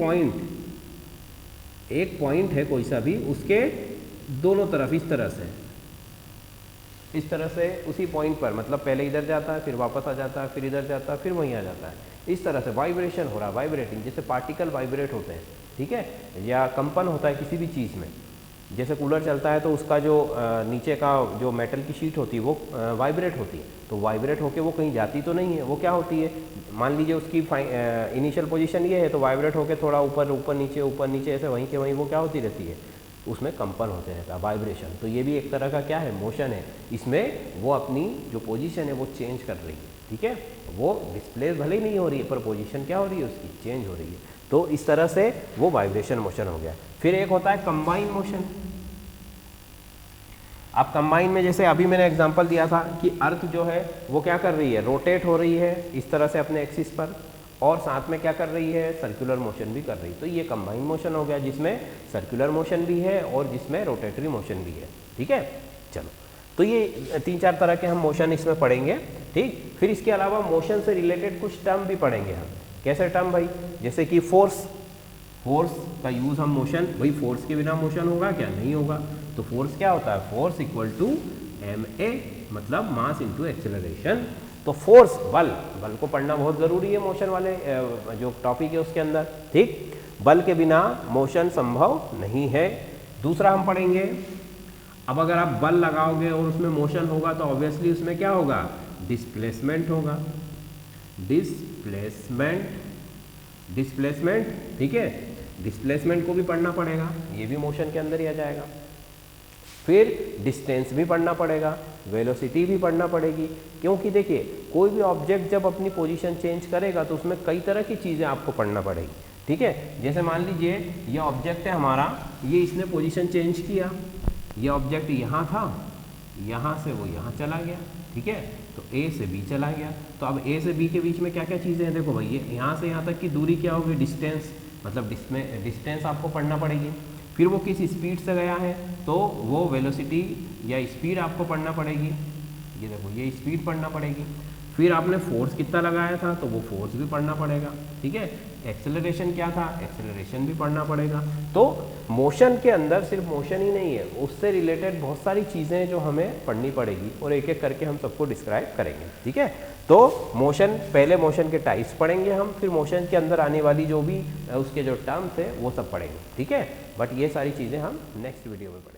A: पॉइंट है कोई सा भी, उसके दोनों तरफ इस तरह से उसी पॉइंट पर, मतलब पहले इधर जाता है, फिर वापस आ जाता है, फिर इधर जाता है, फिर वहीं आ जाता है, इस तरह से वाइब्रेशन हो रहा है, वाइब्रेटिंग, जैसे पार्टिकल वाइब्रेट होते हैं, ठीक है। या कंपन होता है किसी भी चीज़ में, जैसे कूलर चलता है तो उसका जो नीचे का जो मेटल की शीट होती है वो वाइब्रेट होती है, तो वाइब्रेट होके वो कहीं जाती तो नहीं है, वो क्या होती है, मान लीजिए उसकी इनिशियल पोजीशन ये है, तो वाइब्रेट होके थोड़ा ऊपर नीचे ऐसे वहीं के वहीं वो क्या होती रहती है, उसमें कंपन होते रहता है, वाइब्रेशन। तो ये भी एक तरह का क्या है, मोशन है। इसमें वो अपनी जो पोजीशन है वो चेंज कर रही है, ठीक है। वो डिस्प्लेस भले ही नहीं हो रही है, पर पोजीशन क्या हो रही है, उसकी चेंज हो रही है। तो इस तरह से वो वाइब्रेशन मोशन हो गया। फिर एक होता है कंबाइन मोशन। अब कंबाइन में जैसे अभी मैंने एग्जांपल दिया था कि अर्थ जो है वो क्या कर रही है, रोटेट हो रही है इस तरह से अपने एक्सिस पर, और साथ में क्या कर रही है, सर्कुलर मोशन भी कर रही है। तो ये कंबाइन मोशन हो गया, जिसमें सर्कुलर मोशन भी है और जिसमें रोटेटरी मोशन भी है, ठीक है। चलो, तो ये 3-4 तरह के हम मोशन इसमें पढ़ेंगे, ठीक। फिर इसके अलावा मोशन से रिलेटेड कुछ टर्म भी पढ़ेंगे हम। कैसे टर्म भाई, जैसे कि फोर्स, फोर्स का यूज़ हम मोशन, भाई फोर्स के बिना मोशन होगा क्या? नहीं होगा। तो फोर्स क्या होता है? फोर्स इक्वल टू ma, मतलब मास इंटू एक्सेलरेशन। तो फोर्स बल को पढ़ना बहुत ज़रूरी है मोशन वाले जो टॉपिक है उसके अंदर, ठीक। बल के बिना मोशन संभव नहीं है। दूसरा हम पढ़ेंगे, अब अगर आप बल लगाओगे और उसमें मोशन होगा तो ऑब्वियसली उसमें क्या होगा? डिस्प्लेसमेंट होगा। डिस्प्लेसमेंट, ठीक है। डिस्प्लेसमेंट को भी पढ़ना पड़ेगा, ये भी मोशन के अंदर ही आ जाएगा। फिर डिस्टेंस भी पढ़ना पड़ेगा, वेलोसिटी भी पढ़ना पड़ेगी, क्योंकि देखिए कोई भी ऑब्जेक्ट जब अपनी पोजीशन चेंज करेगा तो उसमें कई तरह की चीज़ें आपको पढ़ना पड़ेगी, ठीक है। जैसे मान लीजिए ये ऑब्जेक्ट है हमारा, ये इसने पोजीशन चेंज किया, ये ऑब्जेक्ट यहाँ था, यहाँ से वो यहाँ चला गया, ठीक है। तो ए से बी चला गया, तो अब ए से बी के बीच में क्या क्या चीज़ें हैं? देखो भाई, ये यहाँ से यहाँ तक की दूरी क्या होगी? डिस्टेंस, मतलब डिस्टेंस आपको पढ़ना पड़ेगी। फिर वो किस स्पीड से गया है तो वो वेलोसिटी या स्पीड आपको पढ़ना पड़ेगी। ये देखो, ये स्पीड पढ़ना पड़ेगी। फिर आपने फोर्स कितना लगाया था तो वो फोर्स भी पढ़ना पड़ेगा, ठीक है। एक्सेलरेशन क्या था? एक्सेलरेशन भी पढ़ना पड़ेगा। तो मोशन के अंदर सिर्फ मोशन ही नहीं है, उससे रिलेटेड बहुत सारी चीज़ें जो हमें पढ़नी पड़ेगी और एक एक करके हम सबको डिस्क्राइब करेंगे, ठीक है। तो मोशन, पहले मोशन के टाइप्स पढ़ेंगे हम, फिर मोशन के अंदर आने वाली जो भी उसके जो टर्म्स है वो सब पढ़ेंगे, ठीक है। बट ये सारी चीज़ें हम नेक्स्ट वीडियो में पढ़ेंगे।